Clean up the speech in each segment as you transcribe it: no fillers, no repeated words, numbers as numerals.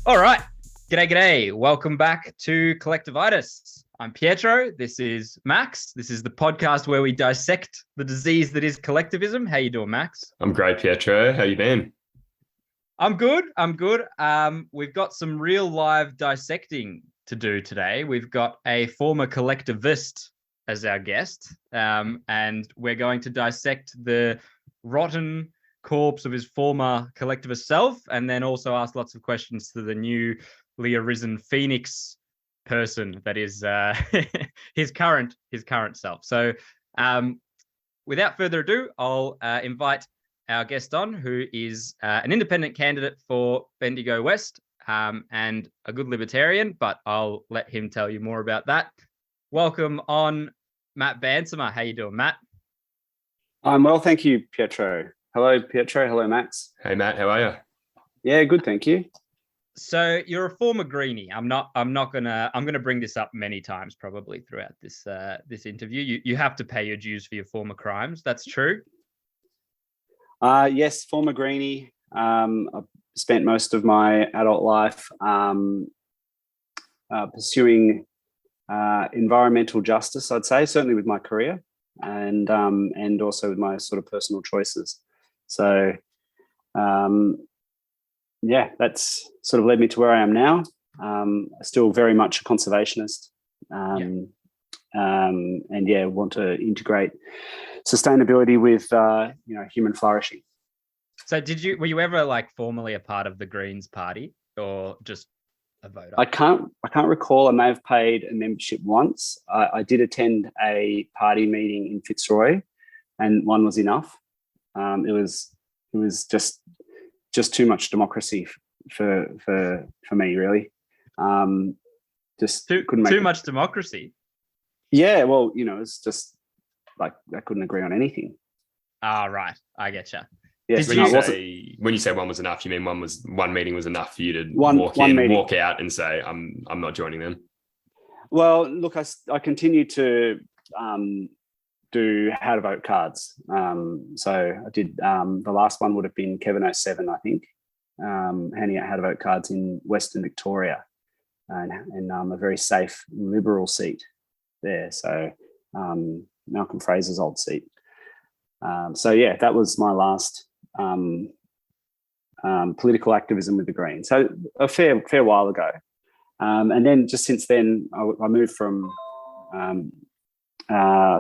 All right. G'day. Welcome back to Collectivitis. I'm Pietro. This is Max. This is the podcast where we dissect the disease that is collectivism. How you doing, Max? I'm great, Pietro. How you been? I'm good. We've got some real live dissecting to do today. We've got a former collectivist as our guest, and we're going to dissect the rotten corpse of his former collectivist self, and then also ask lots of questions to the newly arisen Phoenix person that is his current self. So, without further ado, I'll invite our guest on, who is an independent candidate for Bendigo West and a good libertarian, but I'll let him tell you more about that. Welcome on, Matt Bansemer. How you doing, Matt? I'm well, thank you, Pietro. Hello, Pietro. Hello, Max. Hey, Matt. How are you? Yeah, good, thank you. So you're a former Greenie. I'm gonna bring this up many times probably throughout this interview. You have to pay your dues for your former crimes. That's true. Yes, former Greenie. I've spent most of my adult life pursuing environmental justice, I'd say, certainly with my career and also with my sort of personal choices. So, yeah, that's sort of led me to where I am now. Still very much a conservationist, and want to integrate sustainability with human flourishing. So were you ever like formally a part of the Greens party or just a voter? I can't recall. I may have paid a membership once. I did attend a party meeting in Fitzroy, and one was enough. It was just too much democracy for me, really. Just couldn't make too much democracy. Yeah, well, it's just like I couldn't agree on anything. Ah, right. I get you. Yes, when you say one was enough, you mean one meeting was enough for you to walk out and say, I'm not joining them? Well, look, I continue to do how to vote cards. So I did, the last one would have been Kevin 07, I think, handing out how to vote cards in Western Victoria and a very safe Liberal seat there. So Malcolm Fraser's old seat. So yeah, that was my last political activism with the Greens. So a fair while ago. And then just since then, I moved from,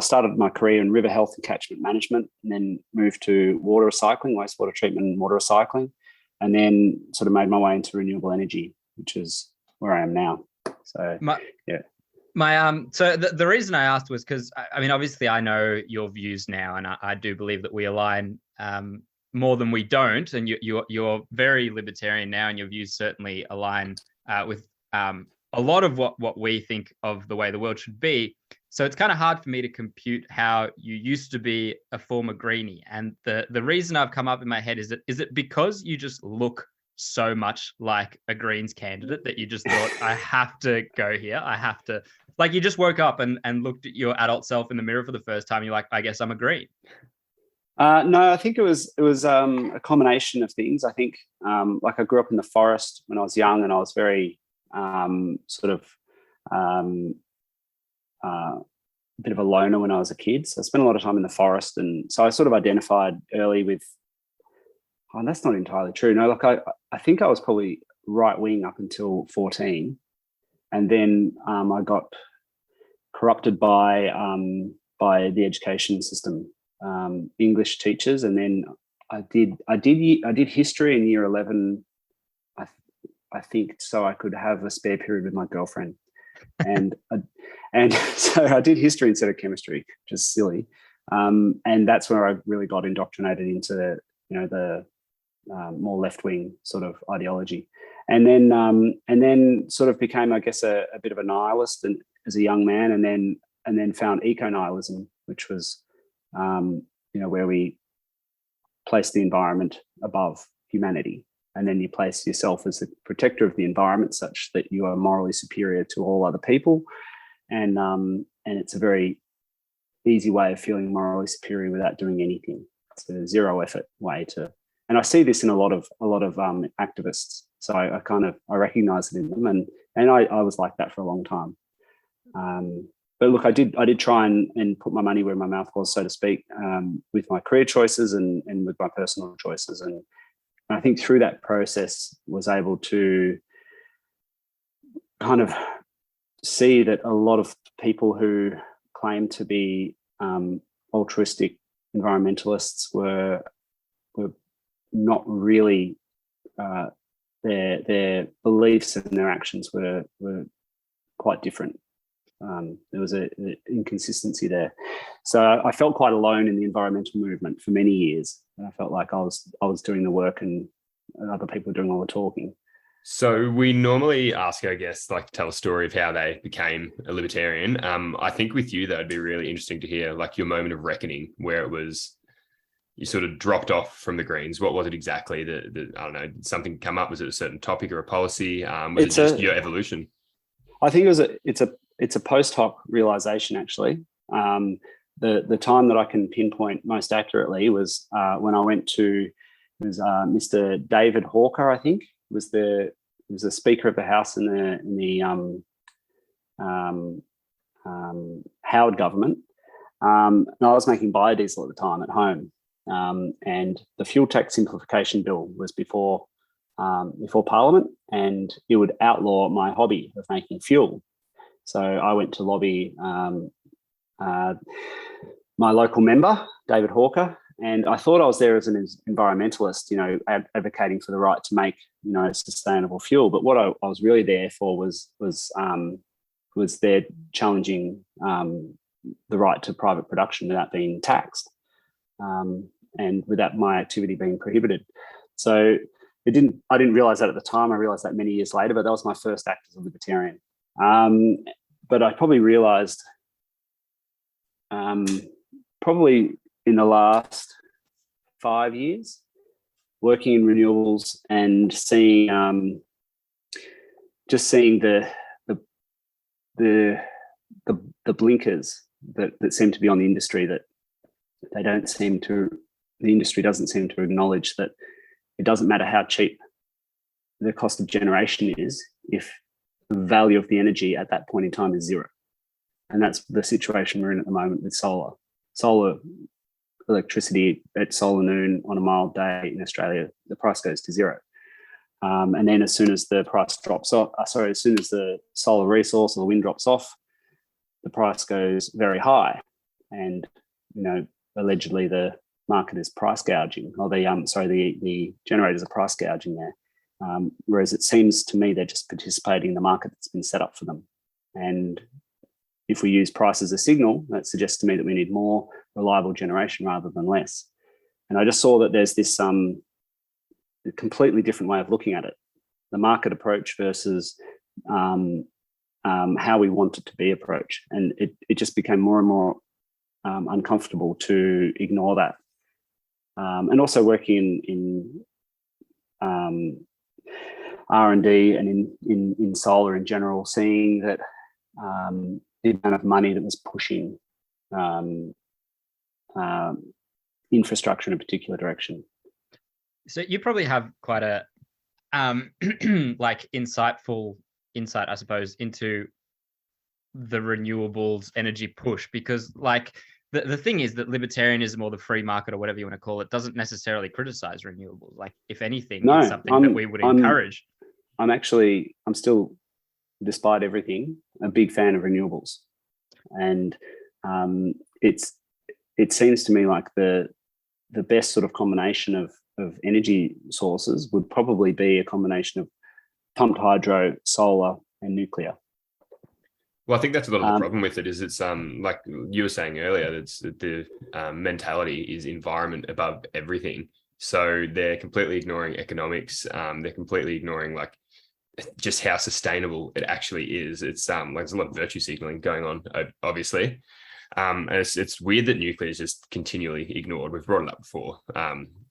started my career in river health and catchment management, and then moved to water recycling, wastewater treatment and water recycling, and then sort of made my way into renewable energy, which is where I am now. So, So the reason I asked was because, I mean, obviously I know your views now, and I do believe that we align more than we don't, and you're very libertarian now, and your views certainly align with a lot of what we think of the way the world should be. So it's kind of hard for me to compute how you used to be a former Greenie. And the reason I've come up in my head is it because you just look so much like a Greens candidate that you just thought, I have to go here. I have to, like, you just woke up and looked at your adult self in the mirror for the first time. You're like, I guess I'm a Green. No, I think it was a combination of things. I think like I grew up in the forest when I was young, and I was very a bit of a loner when I was a kid. So I spent a lot of time in the forest, and so I sort of identified early with, that's not entirely true. No, like I think I was probably right wing up until 14, and then I got corrupted by the education system, English teachers, and then I did history in year 11, I think, so I could have a spare period with my girlfriend, and so I did history instead of chemistry, which is silly, and that's where I really got indoctrinated into the more left-wing sort of ideology, and then sort of became, I guess, a bit of a nihilist and as a young man, and then found eco-nihilism, which was where we place the environment above humanity, and then you place yourself as the protector of the environment such that you are morally superior to all other people, and it's a very easy way of feeling morally superior without doing anything. It's a zero effort way to and I see this in a lot of activists. So I recognize it in them, and I was like that for a long time. But look, I did try and put my money where my mouth was, so to speak, with my career choices and with my personal choices. And I think through that process was able to kind of see that a lot of people who claim to be altruistic environmentalists were not really, their beliefs and their actions were quite different. There was an inconsistency there. So I felt quite alone in the environmental movement for many years. And I felt like I was doing the work and other people were doing all the talking. So we normally ask our guests like tell a story of how they became a libertarian. I think with you, that would be really interesting to hear like your moment of reckoning where it was you sort of dropped off from the Greens. What was it exactly? I don't know, did something come up? Was it a certain topic or a policy? Was it just your evolution? I think it's a post hoc realization, actually. The time that I can pinpoint most accurately was when I went to Mr. David Hawker, I think, was the Speaker of the House in the Howard government. And I was making biodiesel at the time at home, and the fuel tax simplification bill was before Parliament, and it would outlaw my hobby of making fuel. So I went to lobby my local member, David Hawker, and I thought I was there as an environmentalist, advocating for the right to make, sustainable fuel. But what I was really there for was there challenging the right to private production without being taxed, and without my activity being prohibited. So I didn't realise that at the time. I realised that many years later, but that was my first act as a libertarian. But I probably realised probably in the last 5 years, working in renewables and seeing the blinkers that seem to be on the industry, that the industry doesn't seem to acknowledge that it doesn't matter how cheap the cost of generation is if the value of the energy at that point in time is zero. And that's the situation we're in at the moment with solar. Solar electricity at solar noon on a mild day in Australia, the price goes to zero. And then as soon as the price drops off, as soon as the solar resource or the wind drops off, the price goes very high. And, allegedly the market is price gouging, or the generators are price gouging there. Whereas it seems to me they're just participating in the market that's been set up for them. And if we use price as a signal, that suggests to me that we need more reliable generation rather than less. And I just saw that there's this completely different way of looking at it, the market approach versus how we want it to be approach. And it just became more and more uncomfortable to ignore that. And also working in R&D and in solar in general, seeing that the amount of money that was pushing infrastructure in a particular direction. So you probably have quite a insightful insight, I suppose, into the renewables energy push, because the thing is that libertarianism or the free market or whatever you want to call it doesn't necessarily criticize renewables. If anything, it's something that we would encourage. I'm still, despite everything, a big fan of renewables. And it seems to me like the best sort of combination of energy sources would probably be a combination of pumped hydro, solar, and nuclear. Well, I think that's a lot of the problem with it is it's like you were saying earlier, it's the mentality is environment above everything. So they're completely ignoring economics. They're completely ignoring just how sustainable it actually is. It's there's a lot of virtue signaling going on, obviously. And it's weird that nuclear is just continually ignored. We've brought it up before.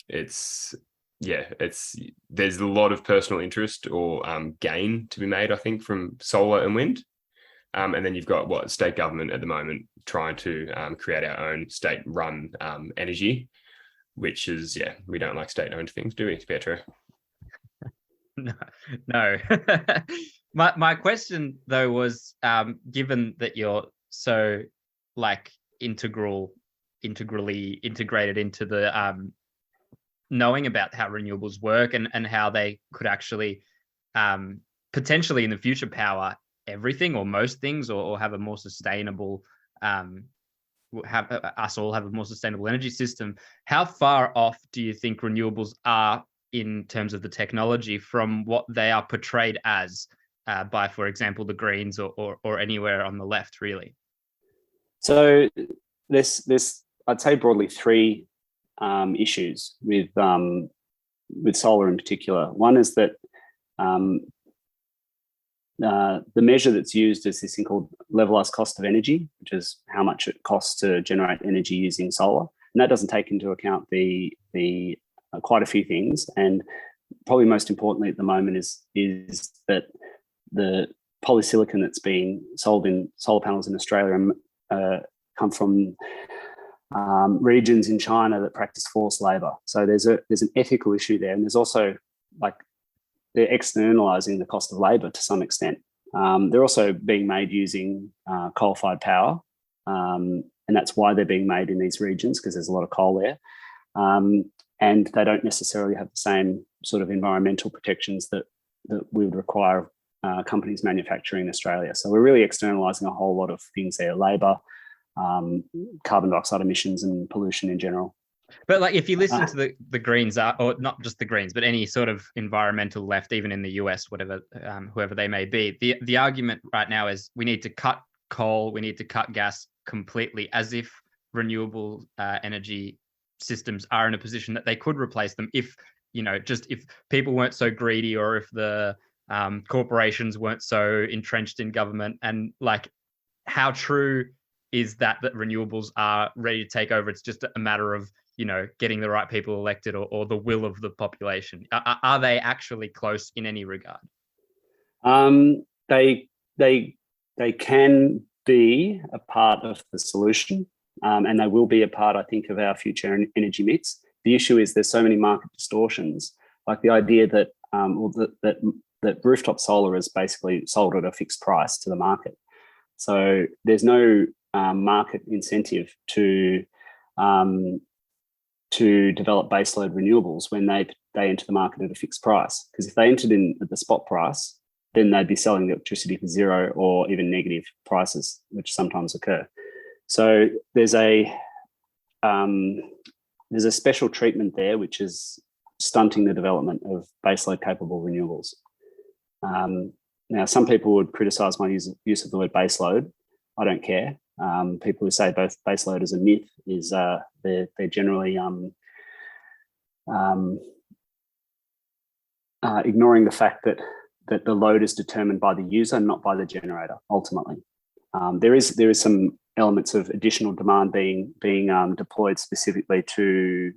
There's a lot of personal interest or gain to be made, I think, from solar and wind. And then you've got state government at the moment trying to create our own state-run energy. which is, yeah, we don't like state-owned things, do we, Pietro? No. My question though was, given that you're so like integrally integrated into the knowing about how renewables work and how they could actually potentially in the future power everything or most things, or have a more sustainable have us all have a more sustainable energy system. How far off do you think renewables are in terms of the technology from what they are portrayed as by, for example, the Greens or anywhere on the left, really? So there's I'd say broadly three issues with solar in particular. One is that the measure that's used is this thing called levelized cost of energy, which is how much it costs to generate energy using solar, and that doesn't take into account the quite a few things. And probably most importantly at the moment is that the polysilicon that's being sold in solar panels in Australia come from regions in China that practice forced labor. So there's an ethical issue there, and there's also like they're externalizing the cost of labor to some extent. They're also being made using coal-fired power, and that's why they're being made in these regions, because there's a lot of coal there. And they don't necessarily have the same sort of environmental protections that we would require companies manufacturing in Australia. So we're really externalizing a whole lot of things there: labor, carbon dioxide emissions, and pollution in general. But like, if you listen to the Greens, or not just the Greens, but any sort of environmental left, even in the US, whatever, whoever they may be, the argument right now is we need to cut coal, we need to cut gas completely, as if renewable energy systems are in a position that they could replace them if, you know, just if people weren't so greedy, or if the corporations weren't so entrenched in government. And like, how true is that renewables are ready to take over? It's just a matter of, you know, getting the right people elected, or the will of the population. Are they actually close in any regard? They can be a part of the solution, and they will be a part, I think, of our future energy mix. The issue is there's so many market distortions, like the idea that that rooftop solar is basically sold at a fixed price to the market. So there's no market incentive to develop baseload renewables when they enter the market at a fixed price. Because if they entered in at the spot price, then they'd be selling the electricity for zero or even negative prices, which sometimes occur. So there's a special treatment there, which is stunting the development of baseload capable renewables. Now, some people would criticise my use of the word baseload. I don't care. People who say both baseload is a myth is they're generally ignoring the fact that the load is determined by the user, not by the generator. Ultimately, there is some elements of additional demand being deployed specifically to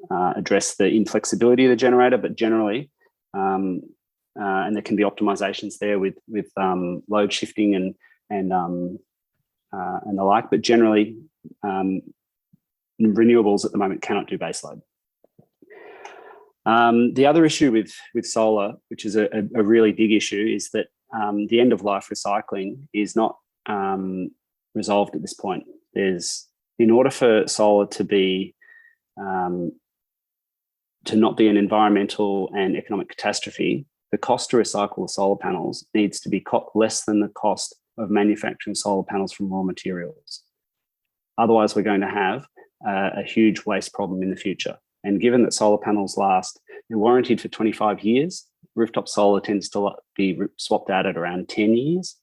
address the inflexibility of the generator, but generally, and there can be optimizations there with load shifting and the like, but generally, renewables at the moment cannot do baseload. The other issue with solar, which is a really big issue, is that the end of life recycling is not resolved at this point. In order for solar to be to not be an environmental and economic catastrophe, the cost to recycle the solar panels needs to be less than the cost of manufacturing solar panels from raw materials. Otherwise, we're going to have a huge waste problem in the future. And given that solar panels they're warranted for 25 years, rooftop solar tends to be swapped out at around 10 years.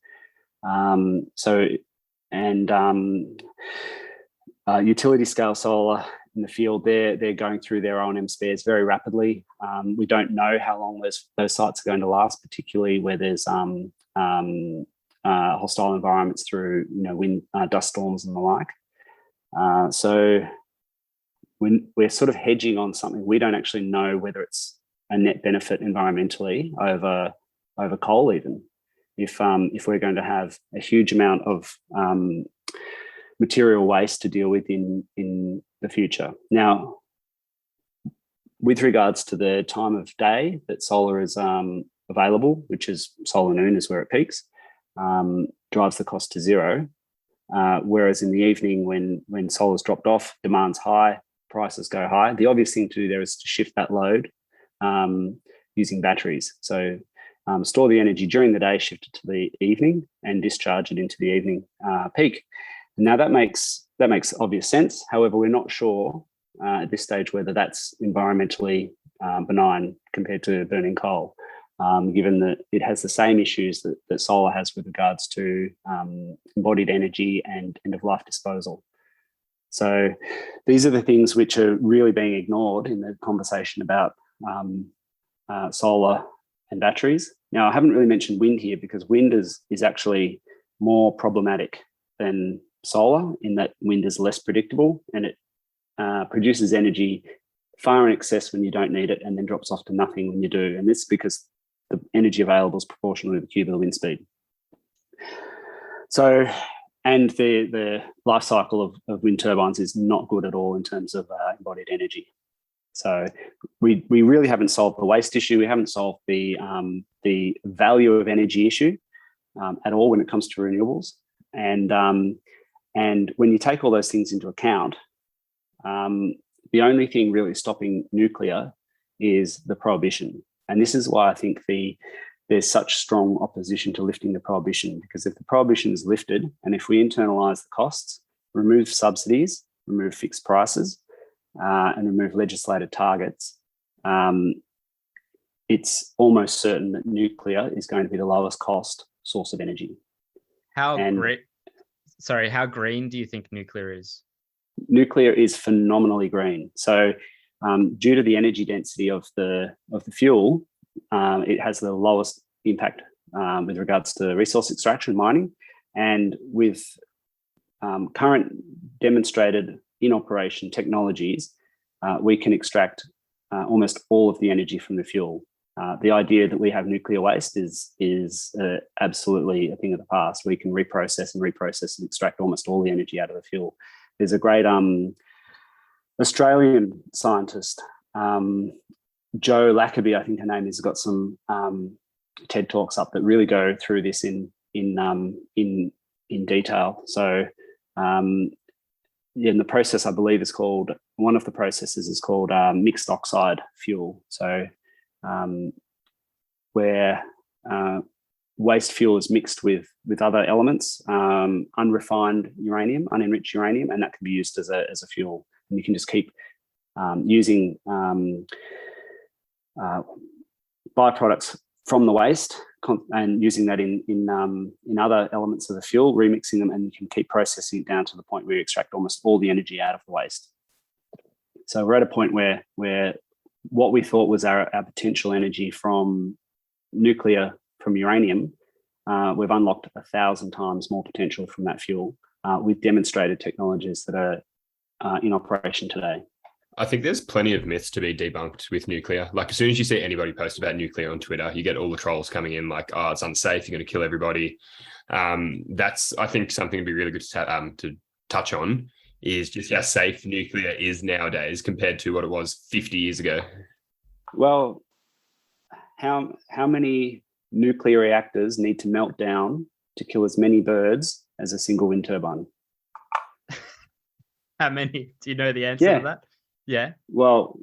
Utility scale solar in the field, they're going through their O&M spares very rapidly. We don't know how long those sites are going to last, particularly where there's hostile environments through wind, dust storms and the like. So when we're sort of hedging on something, we don't actually know whether it's a net benefit environmentally over coal even. If we're going to have a huge amount of material waste to deal with in the future. Now, with regards to the time of day that solar is available, which is solar noon is where it peaks, drives the cost to zero. Whereas in the evening, when solar's dropped off, demand's high, prices go high. The obvious thing to do there is to shift that load using batteries. So store the energy during the day, shift it to the evening, and discharge it into the evening peak. Now that makes obvious sense. However, we're not sure at this stage whether that's environmentally benign compared to burning coal, given that it has the same issues that solar has with regards to embodied energy and end-of-life disposal. So these are the things which are really being ignored in the conversation about solar and batteries. Now, I haven't really mentioned wind here because wind is actually more problematic than solar in that wind is less predictable and it produces energy far in excess when you don't need it and then drops off to nothing when you do. And this is because the energy available is proportional to the cube of the wind speed. So, and the life cycle of wind turbines is not good at all in terms of embodied energy. So we really haven't solved the waste issue. We haven't solved the value of energy issue at all when it comes to renewables. And when you take all those things into account, the only thing really stopping nuclear is the prohibition. And this is why I think there's such strong opposition to lifting the prohibition, because if the prohibition is lifted and if we internalise the costs, remove subsidies, remove fixed prices, and remove legislated targets, it's almost certain that nuclear is going to be the lowest cost source of energy. How green do you think nuclear is? Nuclear is phenomenally green. So due to the energy density of the fuel, it has the lowest impact with regards to resource extraction, mining, and with current demonstrated in operation technologies, we can extract almost all of the energy from the fuel. The idea that we have nuclear waste is absolutely a thing of the past. We can reprocess and extract almost all the energy out of the fuel. There's a great Australian scientist, Jo Lackaby, I think her name is, got some TED Talks up that really go through this in detail. So, and the process I believe is called, one of the processes is called mixed oxide fuel. So, where waste fuel is mixed with other elements, unrefined uranium, unenriched uranium, and that can be used as a fuel. And you can just keep using byproducts from the waste and using that in other elements of the fuel, remixing them, and you can keep processing it down to the point where you extract almost all the energy out of the waste. So we're at a point where what we thought was our potential energy from nuclear, from uranium, we've unlocked 1,000 times more potential from that fuel with demonstrated technologies that are in operation today. I think there's plenty of myths to be debunked with nuclear. Like as soon as you see anybody post about nuclear on Twitter, you get all the trolls coming in like, oh, it's unsafe, you're going to kill everybody. That's, I think, something to be really good to touch on is just how safe nuclear is nowadays compared to what it was 50 years ago. Well, how many nuclear reactors need to melt down to kill as many birds as a single wind turbine? How many? Do you know the answer to that? Yeah. Well,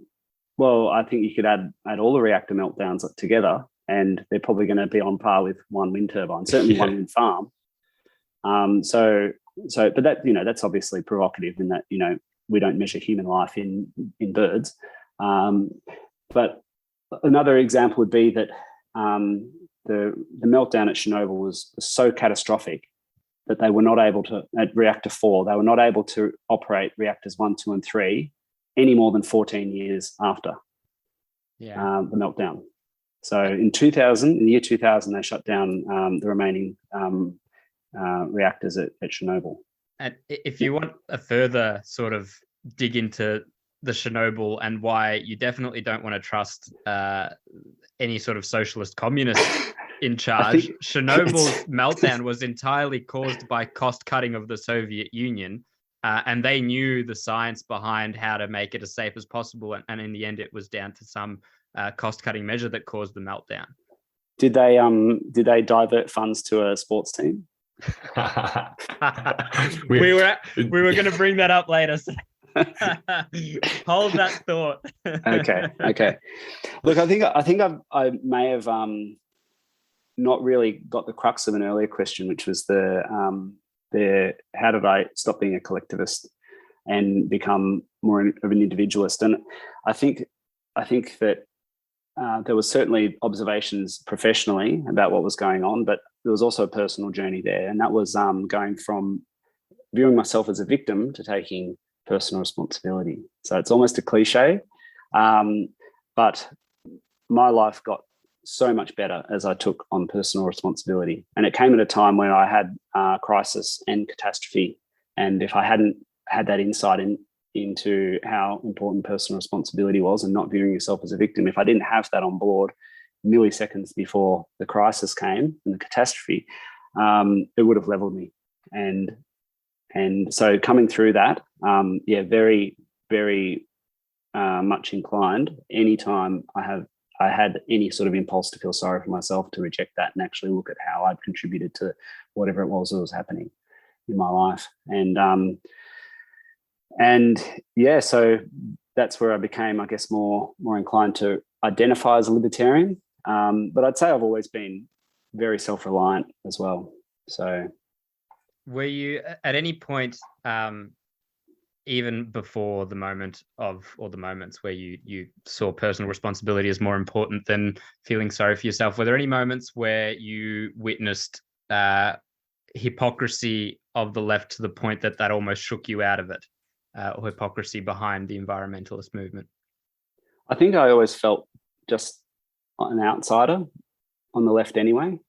I think you could add all the reactor meltdowns together, and they're probably going to be on par with one wind turbine, certainly one wind farm. But that, that's obviously provocative in that, we don't measure human life in birds. But another example would be that the meltdown at Chernobyl was so catastrophic that they were not able to, at reactor 4, they were not able to operate reactors 1, 2, and 3 any more than 14 years after the meltdown. So in the year 2000, they shut down the remaining reactors at Chernobyl. And if you want a further sort of dig into the Chernobyl and why you definitely don't want to trust any sort of socialist communist in charge, Chernobyl's meltdown was entirely caused by cost cutting of the Soviet Union. and they knew the science behind how to make it as safe as possible. And in the end, it was down to some cost-cutting measure that caused the meltdown. Did they divert funds to a sports team? we were going to bring that up later. So hold that thought. Okay. Look, I think I may have not really got the crux of an earlier question, which was the how did I stop being a collectivist and become more of an individualist? And I think that there was certainly observations professionally about what was going on, but there was also a personal journey there, and that was going from viewing myself as a victim to taking personal responsibility. So it's almost a cliche, but my life got so much better as I took on personal responsibility. And it came at a time when I had crisis and catastrophe. And if I hadn't had that insight into how important personal responsibility was and not viewing yourself as a victim, if I didn't have that on board milliseconds before the crisis came and the catastrophe, it would have leveled me. And so coming through that, very, very much inclined anytime I had any sort of impulse to feel sorry for myself, to reject that and actually look at how I'd contributed to whatever it was that was happening in my life. So that's where I became, I guess, more inclined to identify as a libertarian. But I'd say I've always been very self-reliant as well. So, were you at any point, even before the moment or the moments where you saw personal responsibility as more important than feeling sorry for yourself, were there any moments where you witnessed hypocrisy of the left to the point that almost shook you out of it, or hypocrisy behind the environmentalist movement? I think I always felt just an outsider on the left anyway,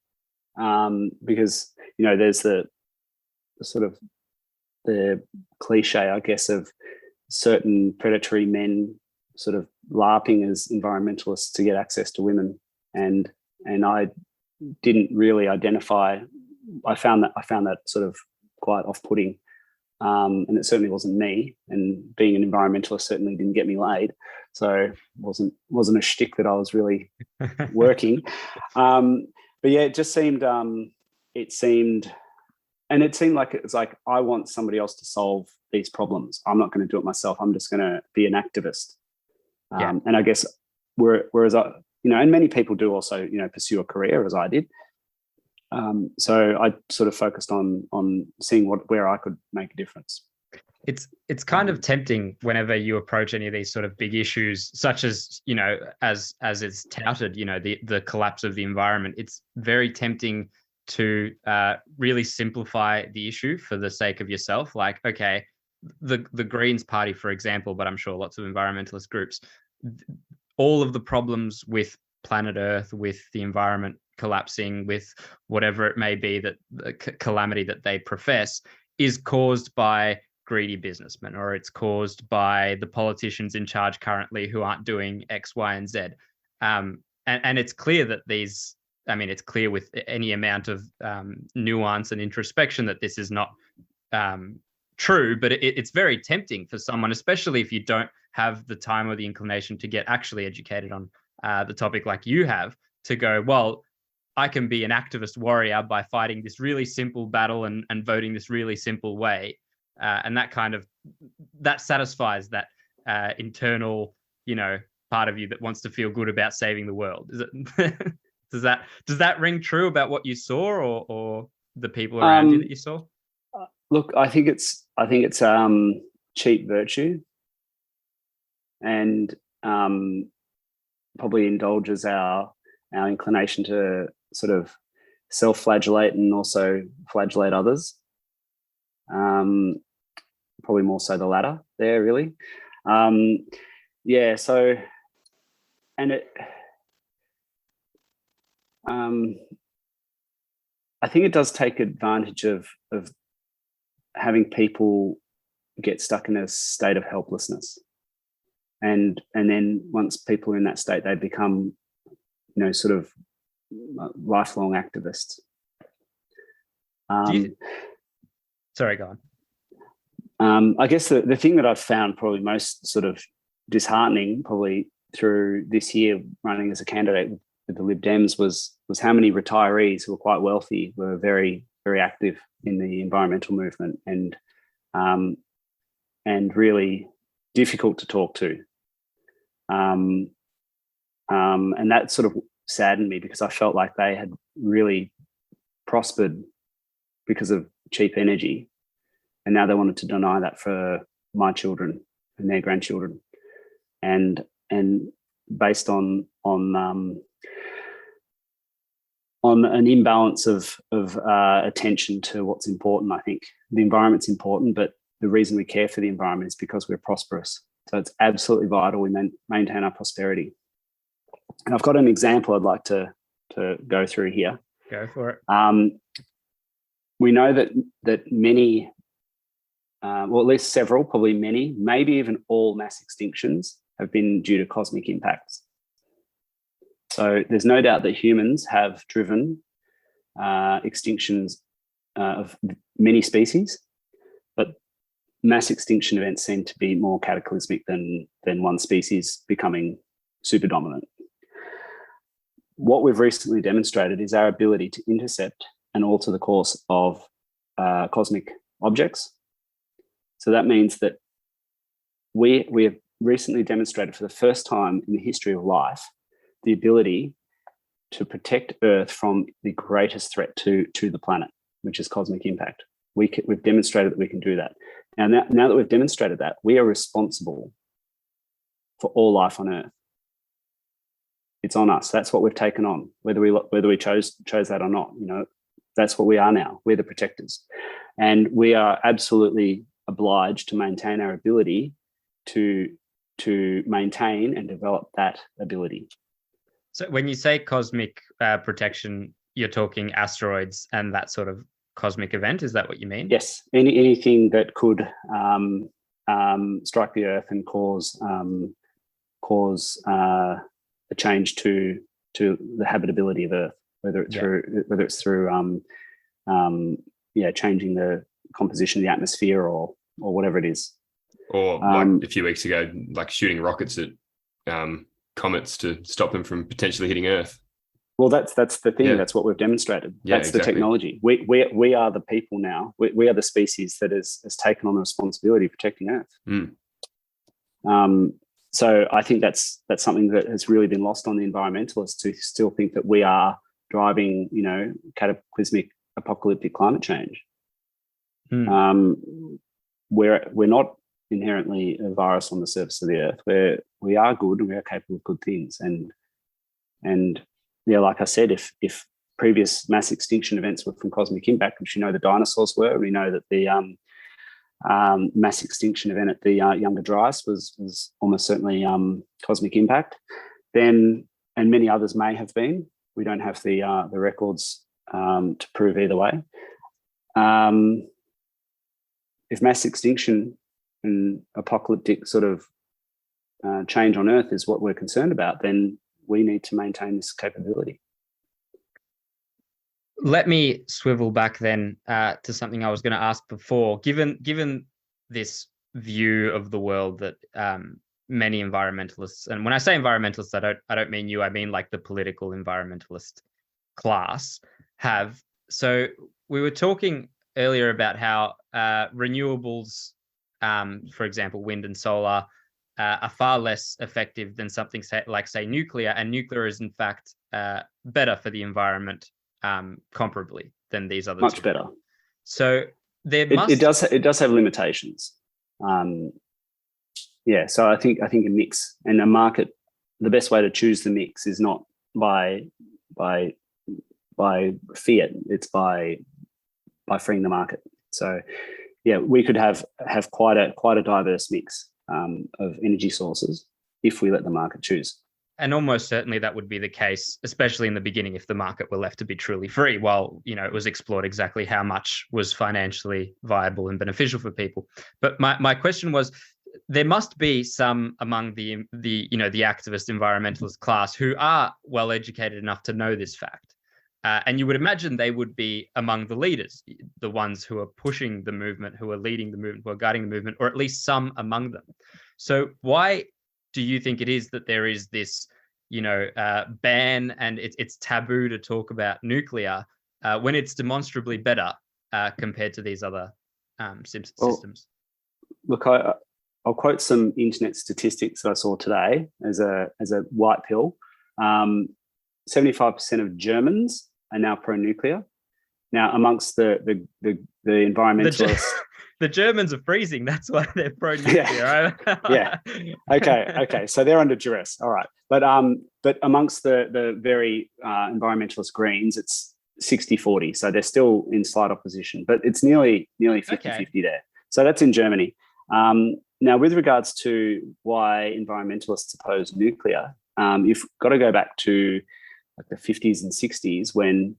because, there's the sort of the cliche, I guess, of certain predatory men sort of LARPing as environmentalists to get access to women, and I didn't really identify. I found that sort of quite off-putting, and it certainly wasn't me. And being an environmentalist certainly didn't get me laid, so wasn't a shtick that I was really working. But yeah, it just seemed. And it seemed like it's like, I want somebody else to solve these problems. I'm not going to do it myself. I'm just going to be an activist. And I guess whereas I, and many people do also, pursue a career as I did. So I sort of focused on seeing where I could make a difference. It's kind of tempting whenever you approach any of these sort of big issues, such as, as it's touted, the collapse of the environment. It's very tempting to really simplify the issue for the sake of yourself. Like, okay, the Greens Party, for example, but I'm sure lots of environmentalist groups, all of the problems with planet Earth, with the environment collapsing, with whatever it may be, that the calamity that they profess is caused by greedy businessmen, or it's caused by the politicians in charge currently who aren't doing X, Y, and Z. And it's clear that it's clear with any amount of nuance and introspection that this is not true, but it's very tempting for someone, especially if you don't have the time or the inclination to get actually educated on the topic like you have, to go, well, I can be an activist warrior by fighting this really simple battle and voting this really simple way. And that satisfies that internal, part of you that wants to feel good about saving the world. Is it? Does that ring true about what you saw, or the people around you that you saw? Look, I think it's cheap virtue, and probably indulges our inclination to sort of self-flagellate and also flagellate others. Probably more so the latter there, really. So, and it. I think it does take advantage of having people get stuck in a state of helplessness, and then once people are in that state, they become, sort of lifelong activists. Sorry, go I guess the thing that I've found probably most sort of disheartening, probably through this year running as a candidate with the Lib Dems, was how many retirees who were quite wealthy were very, very active in the environmental movement, and really difficult to talk to. And that sort of saddened me, because I felt like they had really prospered because of cheap energy, and now they wanted to deny that for my children and their grandchildren, and based on an imbalance of attention to what's important. I think the environment's important, but the reason we care for the environment is because we're prosperous. So it's absolutely vital we maintain our prosperity. And I've got an example I'd like to go through here. Go for it. We know that many, well, at least several, probably many, maybe even all mass extinctions have been due to cosmic impacts. So there's no doubt that humans have driven extinctions of many species, but mass extinction events seem to be more cataclysmic than one species becoming super dominant. What we've recently demonstrated is our ability to intercept and alter the course of cosmic objects. So that means that we have recently demonstrated for the first time in the history of life the ability to protect Earth from the greatest threat to the planet, which is cosmic impact. We've demonstrated that we can do that. And now that we've demonstrated that, we are responsible for all life on Earth. It's on us. That's what we've taken on, whether we chose that or not. You know, that's what we are now. We're the protectors, and we are absolutely obliged to maintain our ability to maintain and develop that ability. So when you say cosmic protection, you're talking asteroids and that sort of cosmic event. Is that what you mean? Yes. Anything that could strike the Earth and cause a change to the habitability of Earth, whether it's through changing the composition of the atmosphere or whatever it is. Or like a few weeks ago, like shooting rockets at comets to stop them from potentially hitting Earth. Well, that's the thing. Yeah. That's what we've demonstrated. Yeah, that's exactly. The technology. We are the people now. We are the species that has taken on the responsibility of protecting Earth. So I think that's something that has really been lost on the environmentalists, who still think that we are driving, you know, cataclysmic, apocalyptic climate change. We're not inherently a virus on the surface of the Earth. We are good, and we are capable of good things. And yeah, like I said, if previous mass extinction events were from cosmic impact, which, you know, the dinosaurs were, we know that the mass extinction event at the Younger Dryas was almost certainly cosmic impact. Then, and many others may have been. We don't have the records to prove either way. If mass extinction and apocalyptic sort of change on Earth is what we're concerned about, then we need to maintain this capability. Let me swivel back then to something I was going to ask before. Given this view of the world that many environmentalists, and when I say environmentalists, I don't mean you, I mean like the political environmentalist class have. So we were talking earlier about how renewables, for example, wind and solar, are far less effective than something like nuclear, and nuclear is in fact better for the environment comparably than these other much two. Better. So it does have limitations. So I think a mix and a market. The best way to choose the mix is not by fiat. It's by freeing the market. So yeah, we could have quite a diverse mix of energy sources if we let the market choose. And almost certainly that would be the case, especially in the beginning, if the market were left to be truly free, while, you know, it was explored exactly how much was financially viable and beneficial for people. But my question was, there must be some among the activist environmentalist class who are well educated enough to know this fact. And you would imagine they would be among the leaders, the ones who are pushing the movement, who are leading the movement, who are guiding the movement, or at least some among them. So why do you think it is that there is this, ban and it's taboo to talk about nuclear when it's demonstrably better compared to these other systems? Look, I'll quote some internet statistics that I saw today as a white pill. 75% of Germans are now pro-nuclear. Now, amongst the environmentalists, the Germans are freezing. That's why they're pro-nuclear. Yeah. Okay. So they're under duress. All right. But amongst the very environmentalist Greens, it's 60-40. So they're still in slight opposition, but it's nearly 50-50 there. So that's in Germany. Now, with regards to why environmentalists oppose nuclear, you've got to go back to like the 50s and 60s when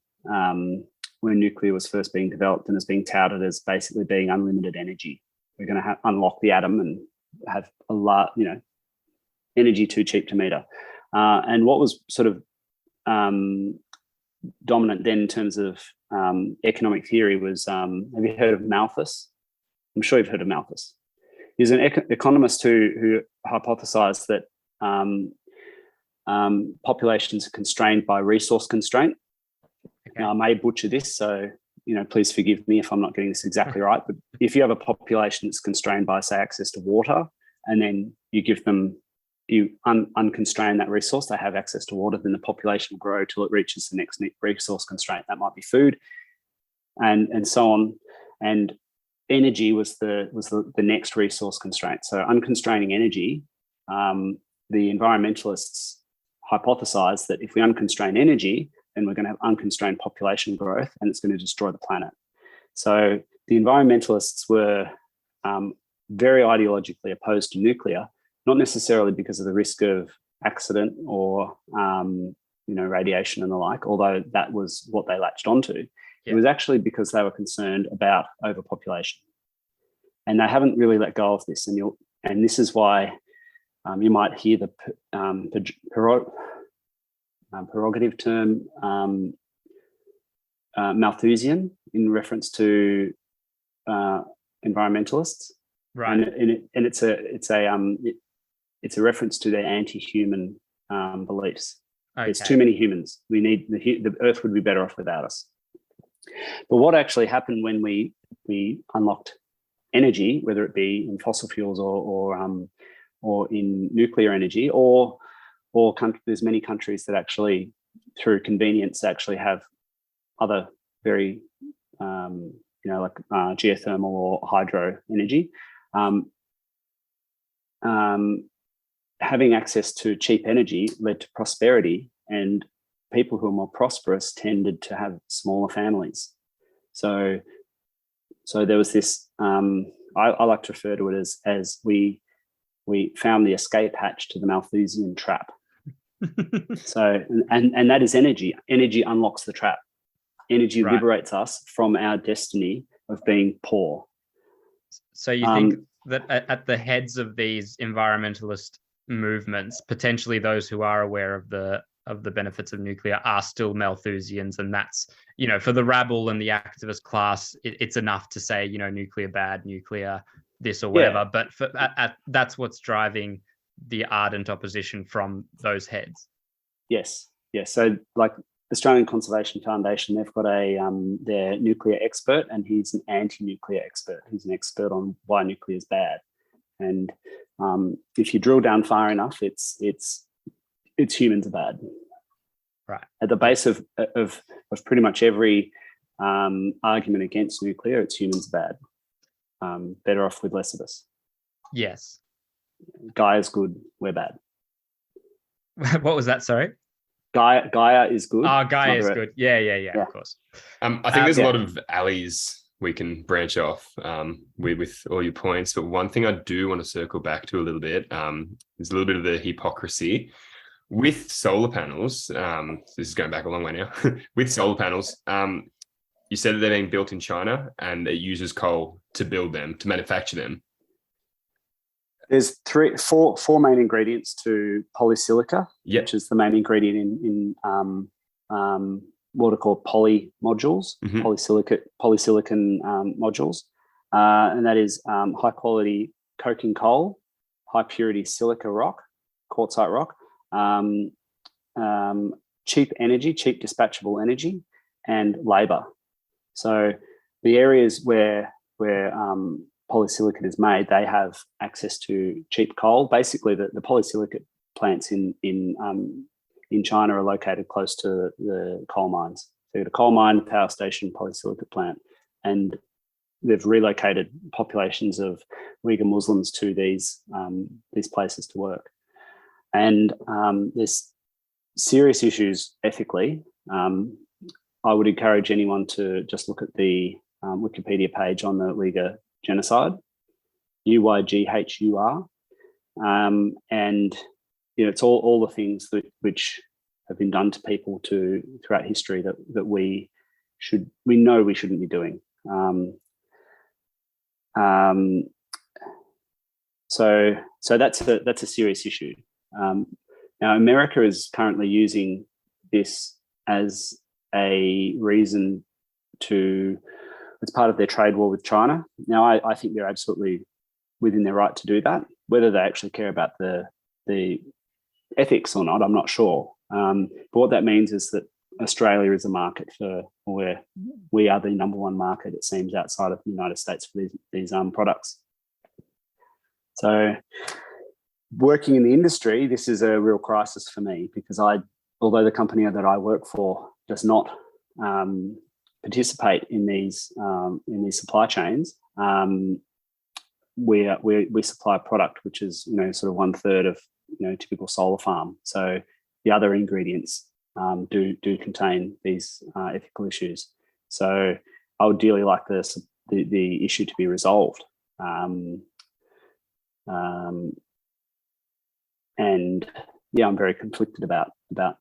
nuclear was first being developed and is being touted as basically being unlimited energy. We're going to unlock the atom and have a lot, energy too cheap to meter. And what was sort of dominant then in terms of economic theory was, have you heard of Malthus? I'm sure you've heard of Malthus. He's an economist who hypothesized that populations are constrained by resource constraint. Okay. Now, I may butcher this, so please forgive me if I'm not getting this exactly right. But if you have a population that's constrained by, say, access to water, and then you unconstrain that resource, they have access to water, then the population will grow till it reaches the next resource constraint. That might be food, and so on. And energy was the next resource constraint. So unconstraining energy, the environmentalists hypothesized that if we unconstrain energy, then we're going to have unconstrained population growth and it's going to destroy the planet. So the environmentalists were very ideologically opposed to nuclear, not necessarily because of the risk of accident or radiation and the like, although that was what they latched onto. Yeah. It was actually because they were concerned about overpopulation, and they haven't really let go of this. And this is why you might hear the prerogative term Malthusian in reference to environmentalists, right? And it's a reference to their anti-human beliefs. Okay. There's too many humans. We need the Earth would be better off without us. But what actually happened when we unlocked energy, whether it be in fossil fuels or in nuclear energy, or there's many countries that actually, through convenience, actually have other very, like geothermal or hydro energy. Having access to cheap energy led to prosperity, and people who are more prosperous tended to have smaller families. So there was this, I like to refer to it as we found the escape hatch to the Malthusian trap. So, and that is energy. Energy unlocks the trap. Energy liberates us from our destiny of being poor. So you think that at the heads of these environmentalist movements, potentially those who are aware of the benefits of nuclear are still Malthusians, and that's, for the rabble and the activist class, it's enough to say, nuclear bad, nuclear this or whatever. Yeah. But that's what's driving the ardent opposition from those heads. Yes. So, like Australian Conservation Foundation, they've got their nuclear expert, and he's an anti-nuclear expert. He's an expert on why nuclear is bad. And if you drill down far enough, it's humans are bad. Right. At the base of pretty much every argument against nuclear, it's humans are bad. Better off with less of us. Yes. Gaia is good, we're bad. What was that? Sorry. Gaia is good. Oh, Gaia is good. Yeah, of course. I think there's a lot of alleys we can branch off with all your points, but one thing I do want to circle back to a little bit is a little bit of the hypocrisy with solar panels. This is going back a long way now. With solar panels, you said that they're being built in China and it uses coal to build them, to manufacture them. There's four main ingredients to polysilica, yep. which is the main ingredient in what are called poly modules, polysilicon modules, and that is high quality coking coal, high purity silica rock, quartzite rock, cheap energy, cheap dispatchable energy, and labour. So the areas where polysilicon is made, they have access to cheap coal. Basically, the polysilicon plants in China are located close to the coal mines. So you got a coal mine, power station, polysilicon plant, and they've relocated populations of Uyghur Muslims to these places to work. And there's serious issues ethically. I would encourage anyone to just look at the Wikipedia page on the Uyghur genocide, UYGHUR, and it's all the things which have been done to people throughout history that we know we shouldn't be doing. So that's a serious issue. Now, America is currently using this as a reason it's part of their trade war with China. Now, I think they're absolutely within their right to do that. Whether they actually care about the ethics or not, I'm not sure. But what that means is that Australia is a market where we are the number one market, it seems, outside of the United States for these products. So working in the industry, this is a real crisis for me, because although the company that I work for does not participate in these supply chains, we supply a product which is sort of 1/3 of typical solar farm. So the other ingredients do contain these ethical issues. So I would dearly like the issue to be resolved. And yeah, I'm very conflicted about the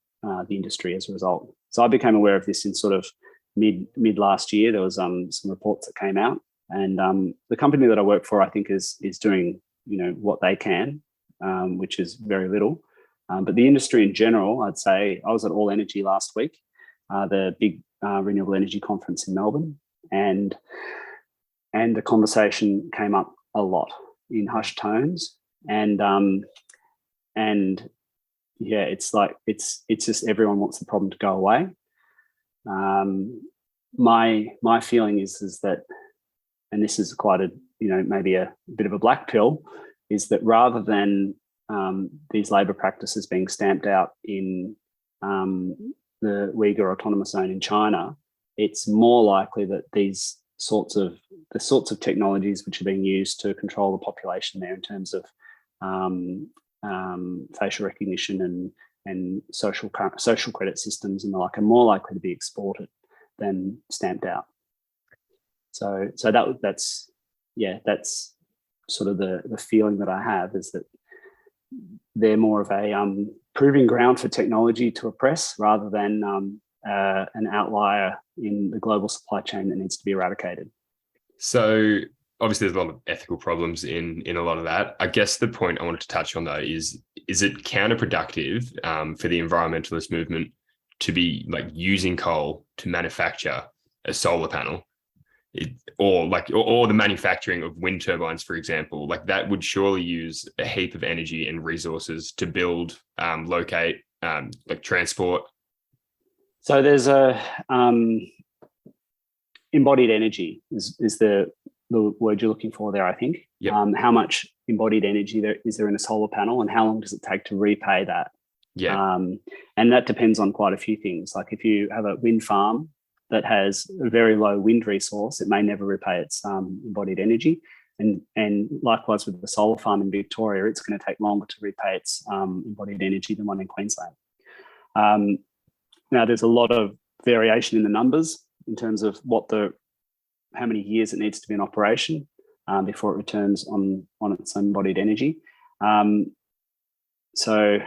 industry as a result. So I became aware of this in sort of mid last year. There was some reports that came out, and the company that I work for, I think, is doing what they can, which is very little. But the industry in general, I'd say, I was at All Energy last week, the big renewable energy conference in Melbourne, and the conversation came up a lot in hushed tones, and yeah, it's like it's just everyone wants the problem to go away. My feeling is that, and this is quite maybe a bit of a black pill, is that rather than these labour practices being stamped out in the Uyghur Autonomous Zone in China, it's more likely that the sorts of technologies which are being used to control the population there in terms of facial recognition and social credit systems and the like are more likely to be exported than stamped out. So that's sort of the feeling that I have, is that they're more of a proving ground for technology to oppress rather than an outlier in the global supply chain that needs to be eradicated. So obviously there's a lot of ethical problems in a lot of that. I guess the point I wanted to touch on, though, is it counterproductive for the environmentalist movement to be like using coal to manufacture a solar panel, or the manufacturing of wind turbines, for example? Like, that would surely use a heap of energy and resources to build, locate, transport. So there's embodied energy is the word you're looking for there, I think. Yep. How much embodied energy is there in a solar panel, and how long does it take to repay that? Yeah. And that depends on quite a few things. Like, if you have a wind farm that has a very low wind resource, it may never repay its embodied energy. And likewise with the solar farm in Victoria, it's going to take longer to repay its embodied energy than one in Queensland. Now, there's a lot of variation in the numbers in terms of how many years it needs to be in operation before it returns on its embodied energy. So,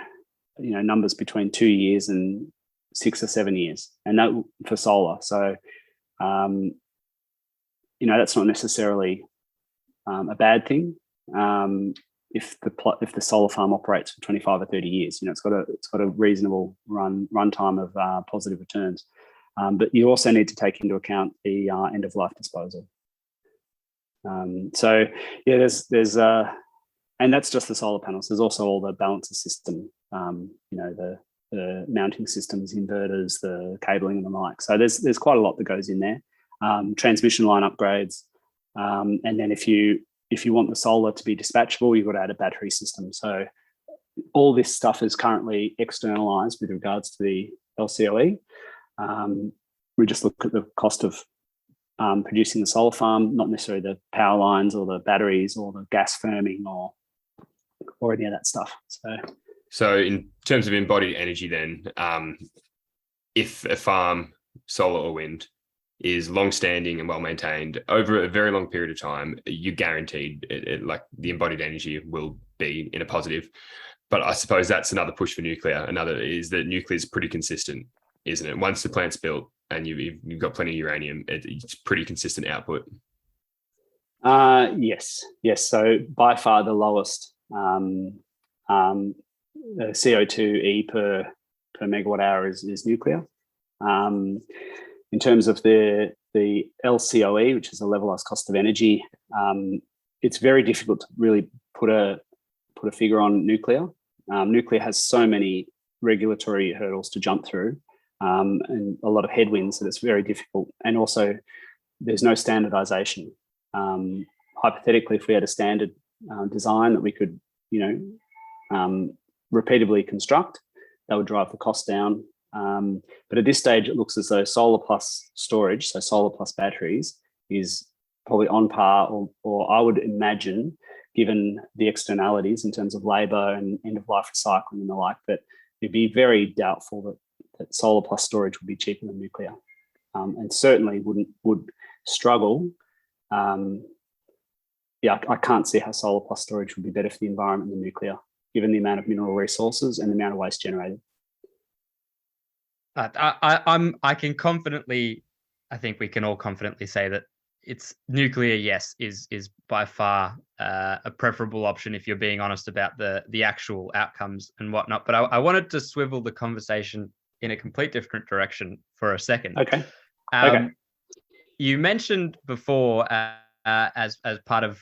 numbers between 2 years and 6 or 7 years, and that for solar. So, that's not necessarily a bad thing. If the solar farm operates for 25 or 30 years, it's got a reasonable run time of positive returns. But you also need to take into account the end of life disposal. So yeah, there's and that's just the solar panels. There's also all the balancer system, the mounting systems, inverters, the cabling and the like. So there's quite a lot that goes in there. Transmission line upgrades, and then if you want the solar to be dispatchable, you've got to add a battery system. So all this stuff is currently externalized with regards to the LCOE. We just look at the cost of producing the solar farm, not necessarily the power lines or the batteries or the gas firming or any of that stuff. So in terms of embodied energy then, if a farm, solar or wind, is long-standing and well-maintained over a very long period of time, you guaranteed like the embodied energy will be in a positive. But I suppose that's another push for nuclear. Another is that nuclear is pretty consistent, isn't it? Once the plant's built and you've got plenty of uranium, it's pretty consistent output. Yes. So by far the lowest CO2e per megawatt hour is nuclear. In terms of the LCOE, which is the levelized cost of energy, it's very difficult to really put a figure on nuclear. Nuclear has so many regulatory hurdles to jump through, and a lot of headwinds that it's very difficult. And also, there's no standardization. Hypothetically, if we had a standard design that we could, repeatedly construct, that would drive the cost down. But at this stage, it looks as though solar plus storage, so solar plus batteries, is probably on par, or I would imagine, given the externalities in terms of labour and end-of-life recycling and the like, that it'd be very doubtful that solar plus storage would be cheaper than nuclear, and certainly would struggle. I can't see how solar plus storage would be better for the environment than nuclear, given the amount of mineral resources and the amount of waste generated. I think we can all confidently say that it's nuclear, yes, is by far a preferable option if you're being honest about the actual outcomes and whatnot. But I wanted to swivel the conversation in a complete different direction for a second. Okay. You mentioned before, as part of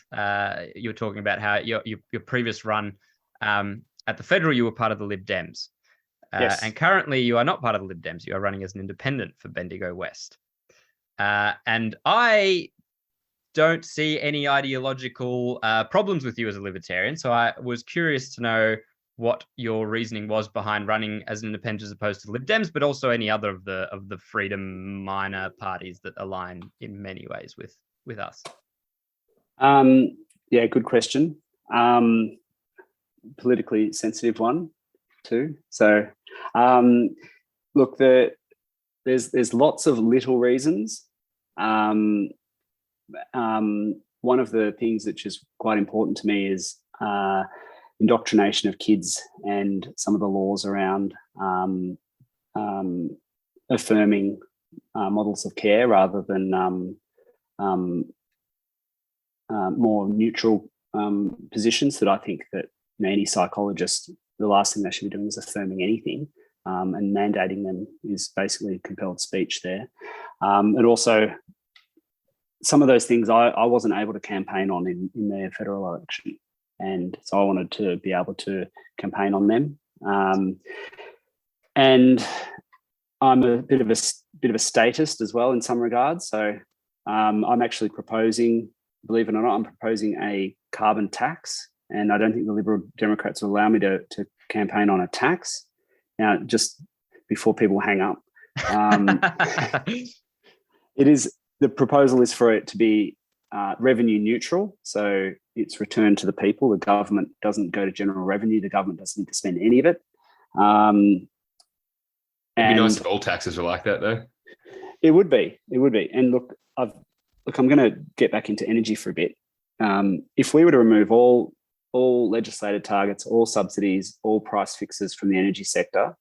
you were talking about how your previous run at the federal, you were part of the Lib Dems. Yes. And currently you are not part of the Lib Dems. You are running as an independent for Bendigo West. And I don't see any ideological problems with you as a libertarian. So I was curious to know what your reasoning was behind running as an independent as opposed to Lib Dems, but also any other of the freedom minor parties that align in many ways with us. Yeah, good question. Politically sensitive one too. So look, there's lots of little reasons. One of the things which is quite important to me is indoctrination of kids and some of the laws around affirming models of care rather than more neutral positions that I think that any psychologist, the last thing they should be doing is affirming anything, and mandating them is basically compelled speech there. And also, some of those things I wasn't able to campaign on in their federal election, and so I wanted to be able to campaign on them. And I'm a bit of a statist as well in some regards. So I'm actually proposing, believe it or not, I'm proposing a carbon tax. And I don't think the Liberal Democrats will allow me to campaign on a tax. Now, just before people hang up, the proposal is for it to be revenue neutral. So it's returned to the people. The government doesn't go to general revenue. The government doesn't need to spend any of it. It'd be nice if all taxes were like that, though. It would be. And look, I'm going to get back into energy for a bit. If we were to remove all legislated targets, all subsidies, all price fixes from the energy sector,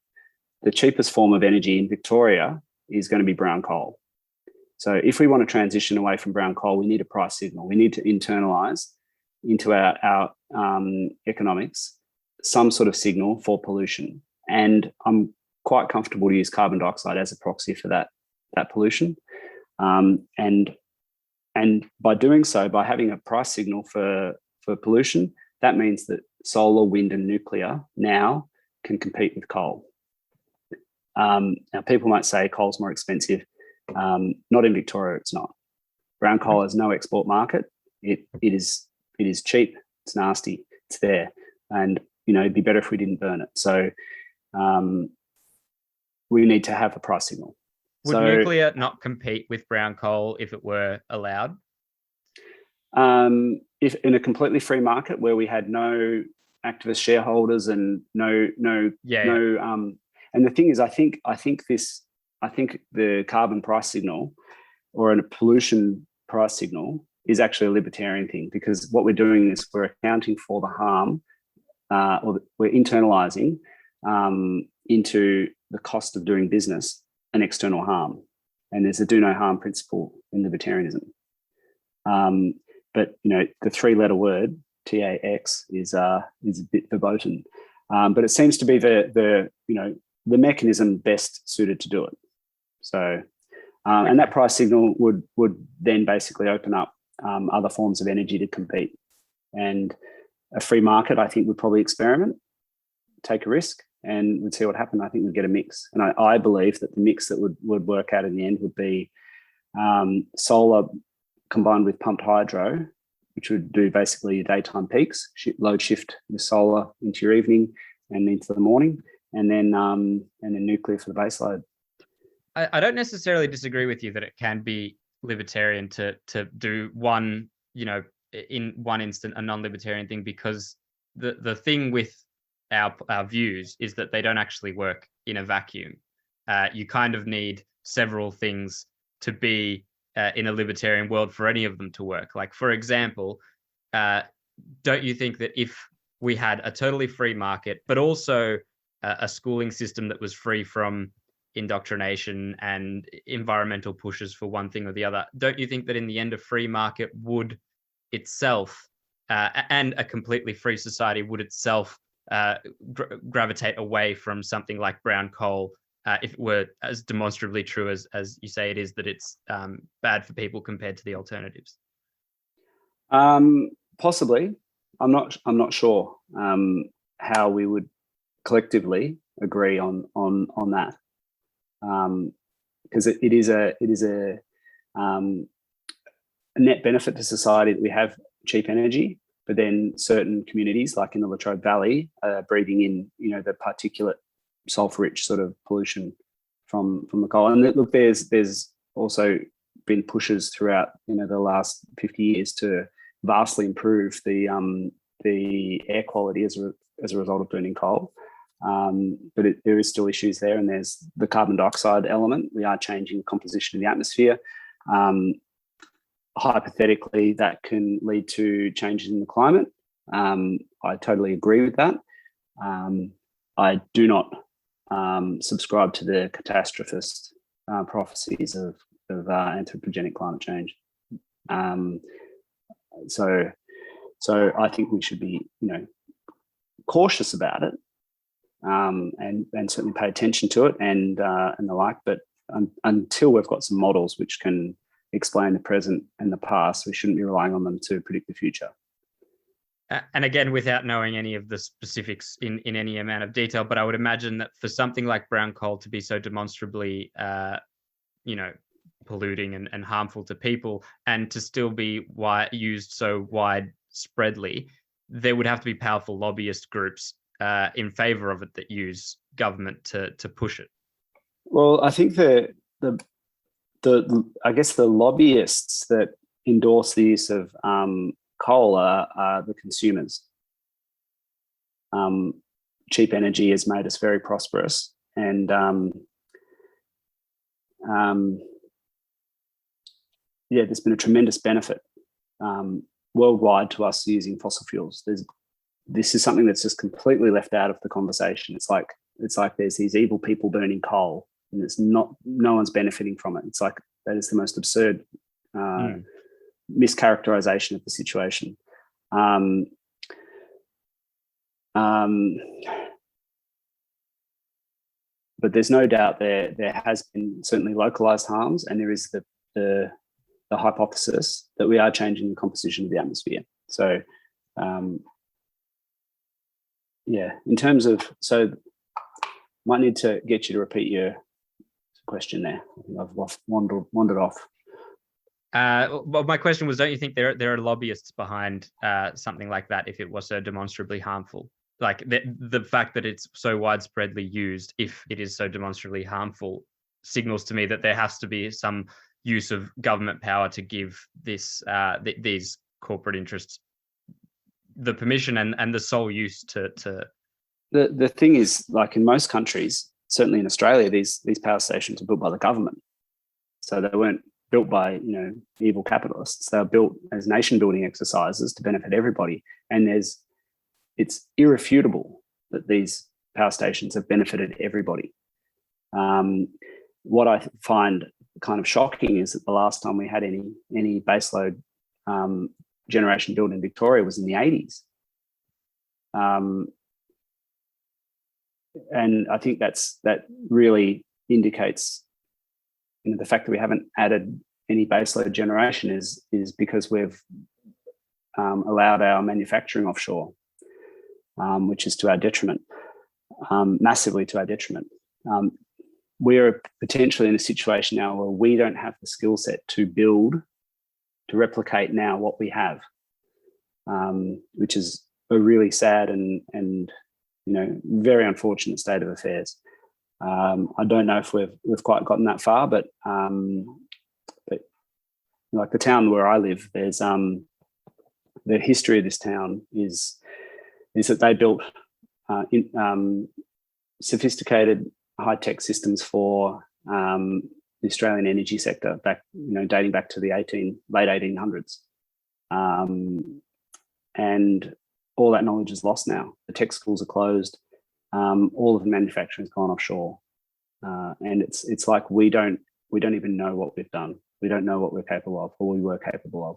the cheapest form of energy in Victoria is going to be brown coal. So if we want to transition away from brown coal, we need a price signal. We need to internalise into our economics some sort of signal for pollution. And I'm quite comfortable to use carbon dioxide as a proxy for that that pollution. And by doing so, by having a price signal for pollution, that means that solar, wind, and nuclear now can compete with coal. Now, people might say coal's more expensive. Not in Victoria, it's not. Brown coal has no export market. It is cheap. It's nasty. It's there, and it'd be better if we didn't burn it. So we need to have a price signal. Would nuclear not compete with brown coal if it were allowed? If in a completely free market where we had no activist shareholders and and the thing is, I think the carbon price signal or a pollution price signal is actually a libertarian thing, because what we're doing is we're accounting for the harm, or we're internalizing into the cost of doing business an external harm, and there's a do no harm principle in libertarianism. But the three-letter word TAX is a bit verboten, but it seems to be the mechanism best suited to do it. So, and that price signal would then basically open up other forms of energy to compete. And a free market, I think, would probably experiment, take a risk, and we'd see what happened. I think we'd get a mix. And I believe that the mix that would work out in the end would be solar combined with pumped hydro, which would do basically your daytime peaks, load shift the solar into your evening and into the morning, and then nuclear for the base load. I don't necessarily disagree with you that it can be libertarian to do one, in one instant, a non-libertarian thing, because the thing with our views is that they don't actually work in a vacuum. You kind of need several things to be in a libertarian world for any of them to work. Like, for example, don't you think that if we had a totally free market, but also a schooling system that was free from indoctrination and environmental pushes for one thing or the other, don't you think that in the end a free market would itself, and a completely free society would itself gravitate away from something like brown coal, if it were as demonstrably true as you say it is, that it's bad for people compared to the alternatives? Possibly. I'm not sure how we would collectively agree on that, because it is a net benefit to society that we have cheap energy, but then certain communities, like in the Latrobe Valley, are breathing in the particulate sulfur-rich sort of pollution from the coal. And look, there's also been pushes throughout the last 50 years to vastly improve the air quality as a result of burning coal. But there is still issues there, and there's the carbon dioxide element. We are changing the composition of the atmosphere. Hypothetically, that can lead to changes in the climate. I totally agree with that. I do not subscribe to the catastrophist prophecies of anthropogenic climate change. So I think we should be, cautious about it, and certainly pay attention to it and the like. But until we've got some models which can explain the present and the past, we shouldn't be relying on them to predict the future. And again, without knowing any of the specifics in any amount of detail, but I would imagine that for something like brown coal to be so demonstrably, polluting and harmful to people, and to still be used so widespreadly, there would have to be powerful lobbyist groups in favor of it that use government to push it. Well, I think the lobbyists that endorse the use of coal are the consumers. Cheap energy has made us very prosperous, and there's been a tremendous benefit worldwide to us using fossil fuels. This is something that's just completely left out of the conversation. It's like there's these evil people burning coal, and no one's benefiting from it. It's like that is the most absurd mischaracterization of the situation. but there's no doubt there has been certainly localized harms, and there is the hypothesis that we are changing the composition of the atmosphere. So, in terms of, so might need to get you to repeat your question there. I think I've wandered off. Well, my question was, don't you think there are lobbyists behind something like that if it was so demonstrably harmful? Like the fact that it's so widespreadly used, if it is so demonstrably harmful, signals to me that there has to be some use of government power to give this these corporate interests the permission and the sole use to. The thing is, like in most countries, certainly in Australia, these power stations are built by the government, so they weren't built by evil capitalists. They were built as nation building exercises to benefit everybody, and it's irrefutable that these power stations have benefited everybody. What I find kind of shocking is that the last time we had any baseload generation built in Victoria was in the 80s. And I think that really indicates the fact that we haven't added any baseload generation is because we've allowed our manufacturing offshore, which is to our detriment, massively to our detriment. We're potentially in a situation now where we don't have the skill set to replicate now what we have, which is a really sad and very unfortunate state of affairs. I don't know if we've quite gotten that far, but like the town where I live, there's the history of this town is that they built sophisticated high-tech systems for the Australian energy sector back, dating back to the late 1800s, and all that knowledge is lost now. The tech schools are closed. All of the manufacturing has gone offshore, and it's like we don't even know what we've done. We don't know what we're capable of, or we were capable of.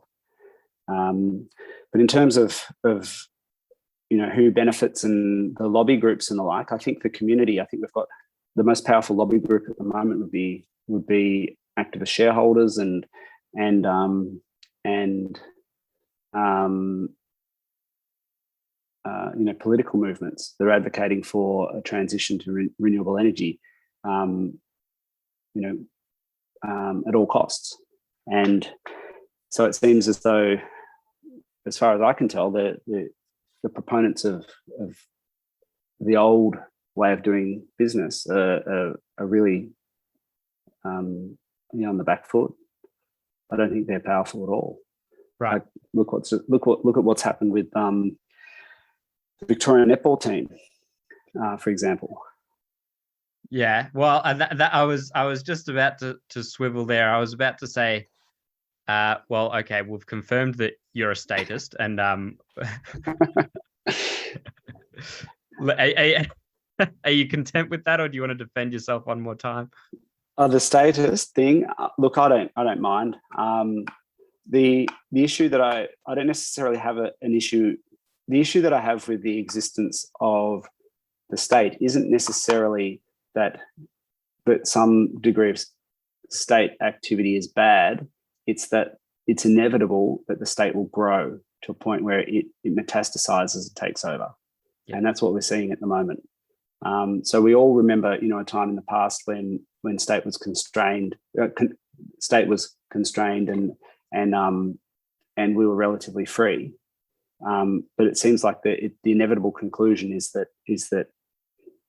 But in terms of who benefits and the lobby groups and the like, I think the community. I think we've got the most powerful lobby group at the moment would be activist shareholders and political movements. They're advocating for a transition to renewable energy, at all costs. And so it seems as though, as far as I can tell, the proponents of the old way of doing business are really on the back foot. I don't think they're powerful at all. Right. Look at what's happened with the Victorian netball team, for example. Yeah, well, that I was just about to swivel there. I was about to say, well, okay, we've confirmed that you're a statist, and are you content with that, or do you want to defend yourself one more time? The statist thing, look, I don't mind. The issue that I don't necessarily have an issue. The issue that I have with the existence of the state isn't necessarily that some degree of state activity is bad. It's that it's inevitable that the state will grow to a point where it metastasizes and takes over. Yeah. And that's what we're seeing at the moment. So we all remember, a time in the past when state was constrained, and we were relatively free. But it seems like the inevitable conclusion is that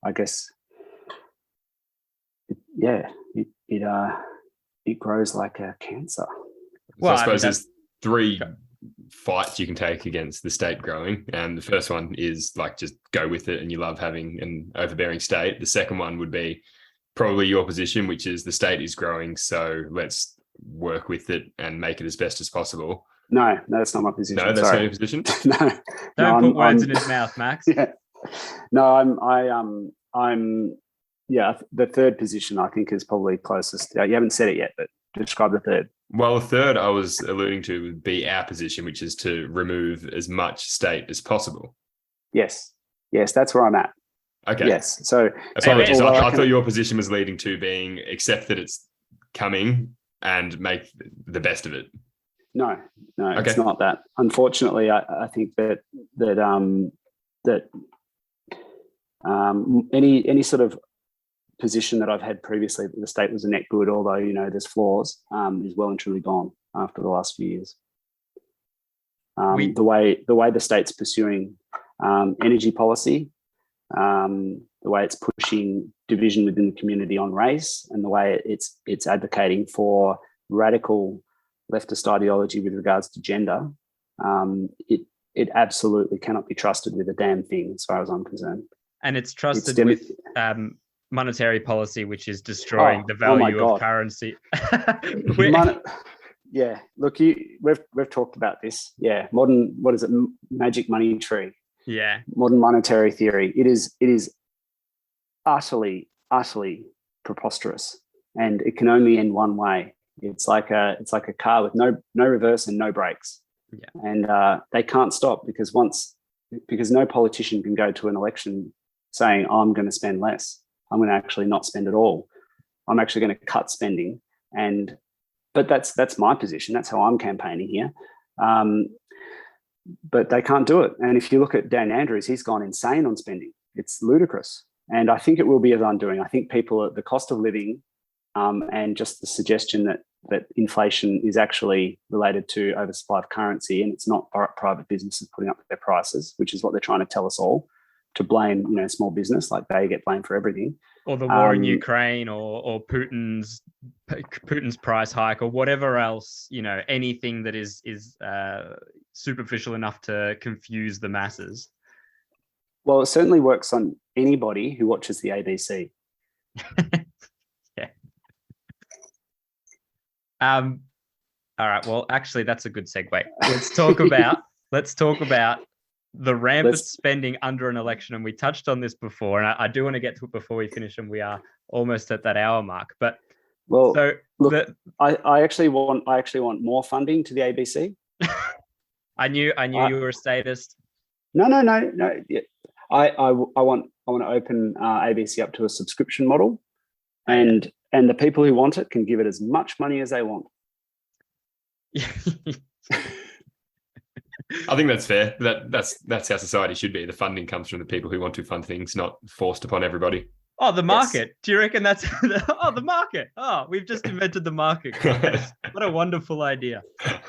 I guess it grows like a cancer. Well, so I suppose there's three fights you can take against the state growing, and the first one is like just go with it, and you love having an overbearing state. The second one would be probably your position, which is the state is growing, so let's work with it and make it as best as possible. No, that's not my position. No, that's not your position. Don't put words in his mouth, Max. Yeah. No, I'm. Yeah, the third position I think is probably closest. You haven't said it yet, but describe the third. Well, the third I was alluding to would be our position, which is to remove as much state as possible. Yes, that's where I'm at. Okay. Yes. So apologies. I thought your position was leading to being accept that it's coming and make the best of it. No, Okay. It's not that. Unfortunately, I think that any sort of position that I've had previously that the state was a net good, although, you know, there's flaws, is well and truly gone after the last few years. The way the state's pursuing energy policy, the way it's pushing division within the community on race, and the way it's advocating for radical leftist ideology with regards to gender, it absolutely cannot be trusted with a damn thing, as far as I'm concerned. And it's trusted with monetary policy, which is destroying the value of currency. Yeah, look, we've talked about this. Yeah, modern, what is it, magic money tree? Yeah, modern monetary theory. It is utterly preposterous, and it can only end one way. It's like a car with no reverse and no brakes. Yeah, and they can't stop because no politician can go to an election saying, I'm going to spend less. I'm going to actually not spend at all. I'm actually going to cut spending. But that's my position. That's how I'm campaigning here. But they can't do it. And if you look at Dan Andrews, he's gone insane on spending. It's ludicrous. And I think it will be his undoing. I think people at the cost of living and just the suggestion that inflation is actually related to oversupply of currency, and it's not private businesses putting up their prices, which is what they're trying to tell us all, to blame, you know, small business, like they get blamed for everything. Or the war in Ukraine, or Putin's price hike, or whatever else, you know, anything that is superficial enough to confuse the masses. Well, it certainly works on anybody who watches the ABC. Yeah. All right. Well, actually, that's a good segue. Let's talk about the rampant spending under an election, and we touched on this before, and I do want to get to it before we finish, and we are almost at that hour mark. But I actually want more funding to the ABC. I knew you were a statist. No. Yeah. I want to open ABC up to a subscription model, and the people who want it can give it as much money as they want. I think that's fair. That's how society should be. The funding comes from the people who want to fund things, not forced upon everybody. Oh, the market. Yes. Do you reckon that's the market? Oh, we've just invented the market. What a wonderful idea.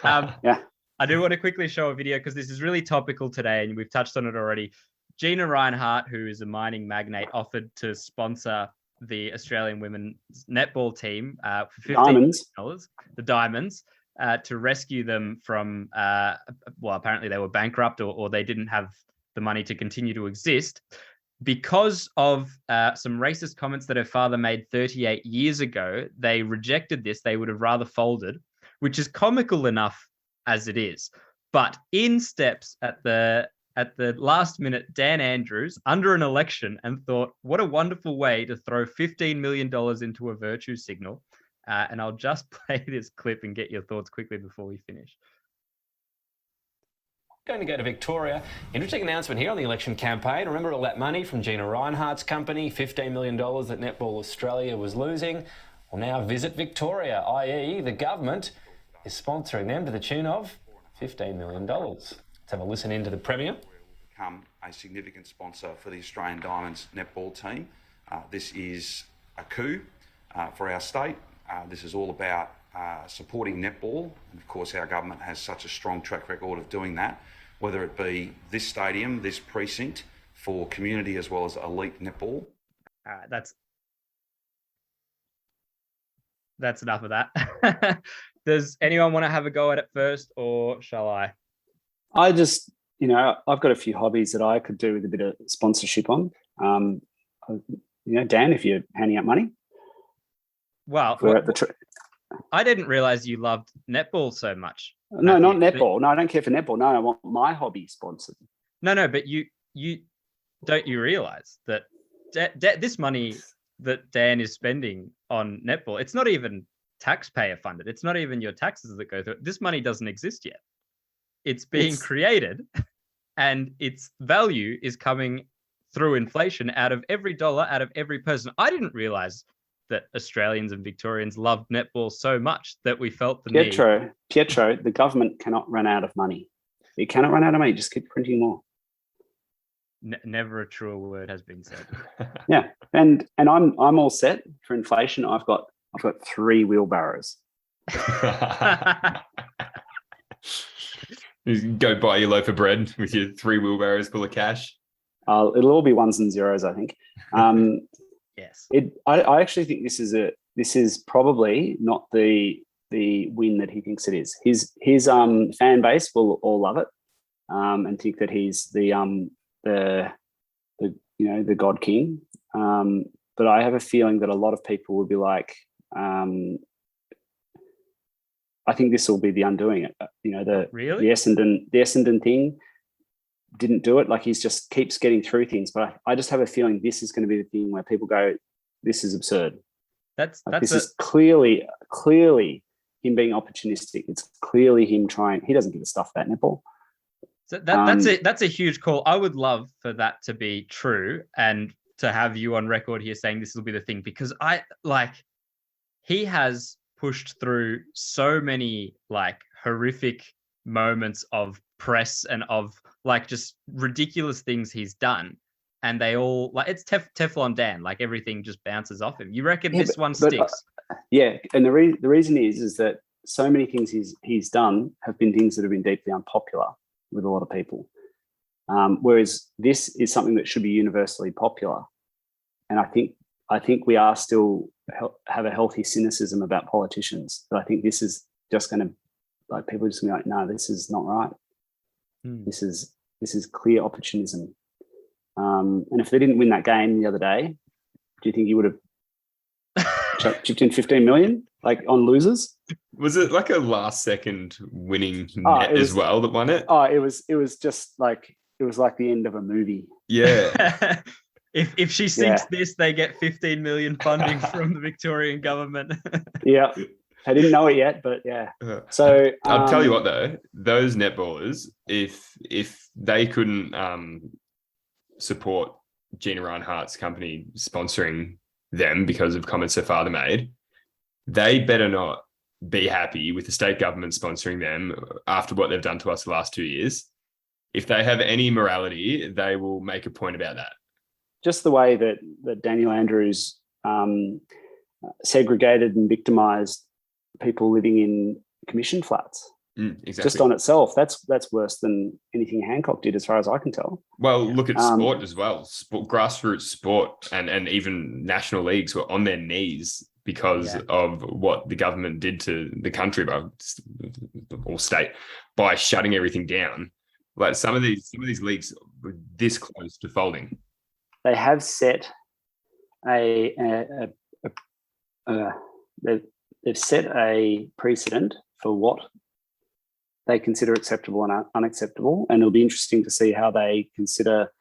Yeah. I do want to quickly show a video because this is really topical today, and we've touched on it already. Gina Reinhardt, who is a mining magnate, offered to sponsor the Australian women's netball team for $15 million, the Diamonds, to rescue them from, apparently they were bankrupt or they didn't have the money to continue to exist because of some racist comments that her father made 38 years ago. They rejected this. They would have rather folded, which is comical enough as it is. But in steps at the last minute, Dan Andrews, under an election, and thought, what a wonderful way to throw $15 million into a virtue signal. And I'll just play this clip and get your thoughts quickly before we finish. Going to go to Victoria. Interesting announcement here on the election campaign. Remember all that money from Gina Reinhardt's company, $15 million that Netball Australia was losing? Well, now Visit Victoria, i.e. the government is sponsoring them to the tune of $15 million. Let's have a listen into the Premier. We've become a significant sponsor for the Australian Diamonds netball team. This is a coup for our state. This is all about supporting netball. And of course, our government has such a strong track record of doing that, whether it be this stadium, this precinct, for community as well as elite netball. That's enough of that. Does anyone want to have a go at it first, or shall I? I just, I've got a few hobbies that I could do with a bit of sponsorship on. Dan, if you're handing out money. Well, I didn't realize you loved netball so much. No, not netball. No, I don't care for netball. No, I want my hobby sponsored. No, but you don't you realize that this money that Dan is spending on netball, it's not even taxpayer funded. It's not even your taxes that go through it. This money doesn't exist yet. It's being created, and its value is coming through inflation out of every dollar, out of every person. I didn't realize that Australians and Victorians loved netball so much that we felt the need. Pietro, the government cannot run out of money. It cannot run out of money. Just keep printing more. Never a truer word has been said. Yeah, and I'm all set for inflation. I've got 3 wheelbarrows. You go buy your loaf of bread with your 3 wheelbarrows full of cash. It'll all be ones and zeros, I think. Yes. I actually think this is probably not the win that he thinks it is. His fan base will all love it, and think that he's the God King. But I have a feeling that a lot of people will be like, I think this will be the undoing. The Essendon thing didn't do it. Like, he's just keeps getting through things. But I just have a feeling this is going to be the thing where people go, this is absurd. This is clearly him being opportunistic. It's clearly him trying. He doesn't give a stuff about netball. So that's a huge call. I would love for that to be true and to have you on record here saying this will be the thing, because he has pushed through so many horrific moments of press and of just ridiculous things he's done, and they all it's Teflon Dan. Everything just bounces off him. You reckon this one sticks? And the reason is that so many things he's done have been things that have been deeply unpopular with a lot of people, whereas this is something that should be universally popular. And I think we are still have a healthy cynicism about politicians, but I think this is just going to people are just going to be like, no, this is not right. This is clear opportunism. And if they didn't win that game the other day, do you think he would have chipped in 15 million on losers? Was it a last second winning net as well that won it? It was just it was like the end of a movie. Yeah. If she sinks this, they get 15 million funding from the Victorian government. Yeah. I didn't know it yet, but yeah. So I'll tell you what though, those netballers, if they couldn't support Gina Rinehart's company sponsoring them because of comments her father made, they better not be happy with the state government sponsoring them after what they've done to us the last 2 years. If they have any morality, they will make a point about that. Just the way that Daniel Andrews segregated and victimised people living in commission flats. Exactly. Just on itself, that's worse than anything Hancock did, as far as I can tell. Well, look at sport as well. Grassroots sport and even national leagues were on their knees because of what the government did to the country or state by shutting everything down. Some of these leagues were this close to folding. They have set they've set a precedent for what they consider acceptable and unacceptable, and it'll be interesting to see how they consider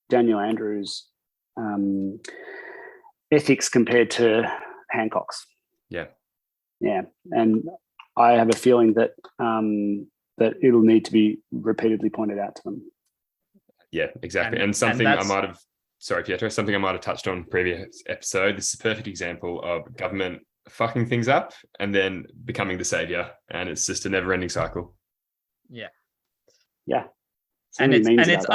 Daniel Andrews' ethics compared to Hancock's. Yeah, and I have a feeling that that it'll need to be repeatedly pointed out to them. Yeah, exactly. And something I might have, sorry, Pietro, something I might have touched on previous episode. This is a perfect example of government fucking things up and then becoming the savior. And it's just a never ending cycle. Yeah. Yeah. And it's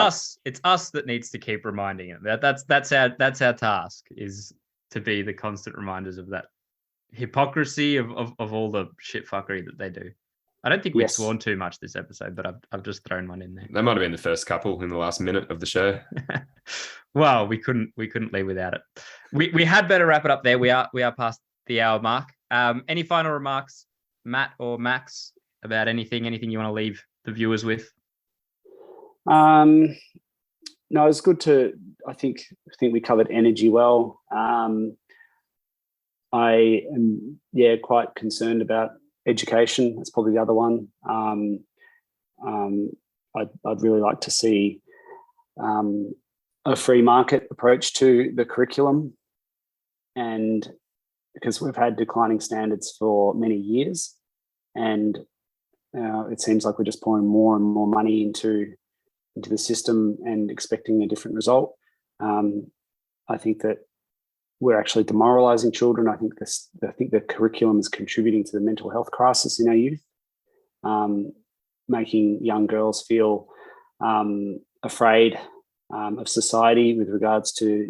us that needs to keep reminding it. That's our task, is to be the constant reminders of that hypocrisy of all the shit fuckery that they do. I don't think we've sworn too much this episode, but I've just thrown one in there. That might have been the first couple in the last minute of the show. Well, we couldn't leave without it. We had better wrap it up there. We are past the hour mark. Any final remarks, Matt or Max, about anything you want to leave the viewers with? No, it's good to. I think we covered energy well. I am quite concerned about education. That's probably the other one. I'd really like to see a free market approach to the curriculum, and because we've had declining standards for many years, and it seems like we're just pouring more and more money into into the system and expecting a different result. I think that we're actually demoralising children. I think the curriculum is contributing to the mental health crisis in our youth, making young girls feel afraid of society with regards to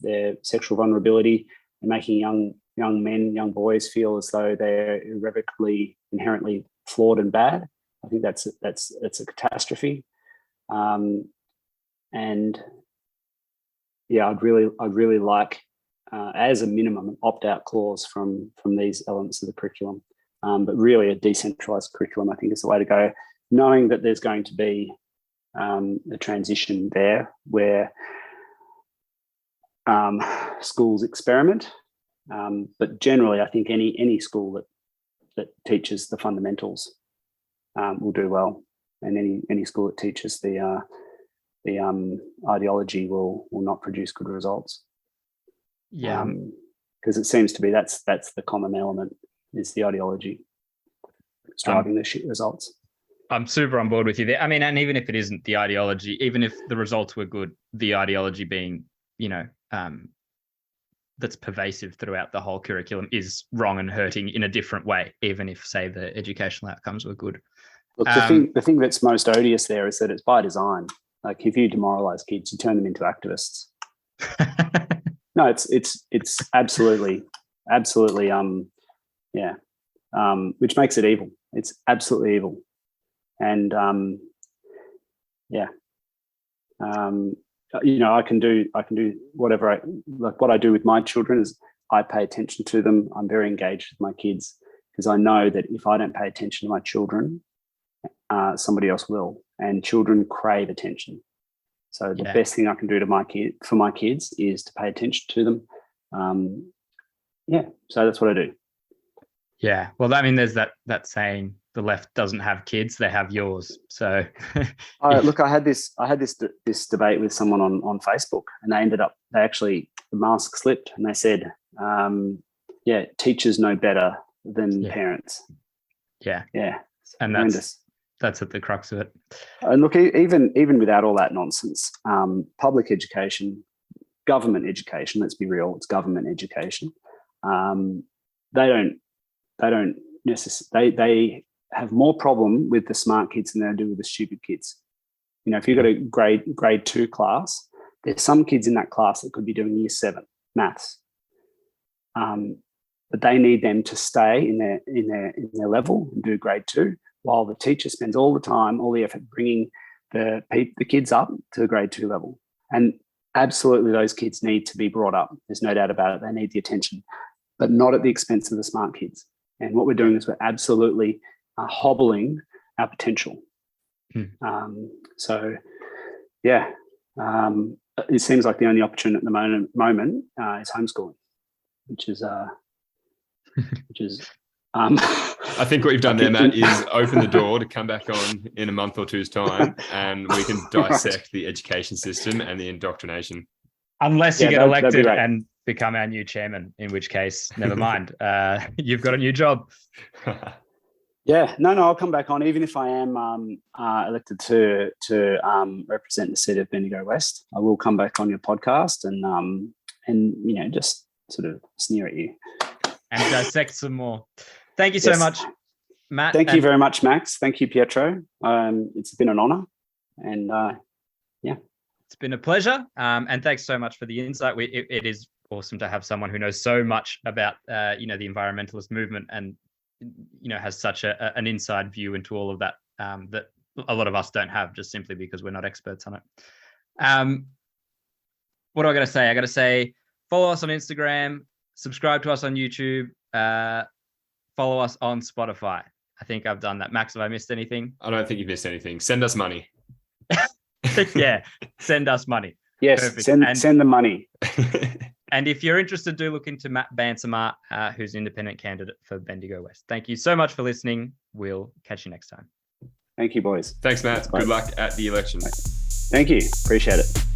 their sexual vulnerability, and making young men, young boys feel as though they're irrevocably, inherently flawed and bad. I think that's a catastrophe. And yeah, I'd really like, as a minimum, an opt-out clause from these elements of the curriculum. But really, a decentralised curriculum, I think, is the way to go, knowing that there's going to be a transition there where schools experiment. But generally, I think any school that teaches the fundamentals will do well, and any school that teaches the ideology will not produce good results. Yeah, because it seems to be that's the common element, is the ideology. It's driving the shit results. I'm super on board with you there. I mean, and even if it isn't the ideology, even if the results were good, the ideology being, that's pervasive throughout the whole curriculum is wrong and hurting in a different way, even if, say, the educational outcomes were good. Look, the thing that's most odious there is that it's by design. Like, if you demoralize kids, you turn them into activists. No, it's absolutely, which makes it evil. It's absolutely evil. And I can do whatever what I do with my children is I pay attention to them. I'm very engaged with my kids, because I know that if I don't pay attention to my children, somebody else will, and children crave attention. So the best thing I can do for my kids is to pay attention to them. So that's what I do. Yeah. Well, I mean, there's that saying, the left doesn't have kids, they have yours. So look, I had this debate with someone on Facebook, and the mask slipped, and they said, teachers know better than parents. Yeah. Yeah. And that's at the crux of it. And look, even without all that nonsense, public education, government education, let's be real, it's government education. They have more problem with the smart kids than they do with the stupid kids. If you've got a grade 2 class, there's some kids in that class that could be doing year 7 maths. But they need them to stay in their level and do grade 2, while the teacher spends all the time, all the effort bringing the kids up to the grade 2 level. And absolutely, those kids need to be brought up. There's no doubt about it. They need the attention, but not at the expense of the smart kids. And what we're doing is we're absolutely hobbling our potential. It seems like the only option at the moment is homeschooling, which is I think what you've done there, Matt, is open the door to come back on in a month or two's time, and we can dissect the education system and the indoctrination. Unless you get elected and become our new chairman, in which case, never mind. You've got a new job. No, I'll come back on, even if I am elected to represent the seat of Bendigo West. I will come back on your podcast and just sort of sneer at you and dissect some more. Thank you so much, Matt. Thank you very much, Max. Thank you, Pietro. It's been an honour, and it's been a pleasure. And thanks so much for the insight. It is awesome to have someone who knows so much about the environmentalist movement, and has such an inside view into all of that that a lot of us don't have, just simply because we're not experts on it. What do I got to say? I got to say, follow us on Instagram, subscribe to us on YouTube, follow us on Spotify. I think I've done that. Max, have I missed anything? I don't think you've missed anything. Send us money. Yeah, send us money. Yes, send the money. And if you're interested, do look into Matt Bansemer, who's an independent candidate for Bendigo West. Thank you so much for listening. We'll catch you next time. Thank you, boys. Thanks, Matt. Good luck at the election. Thank you. Appreciate it.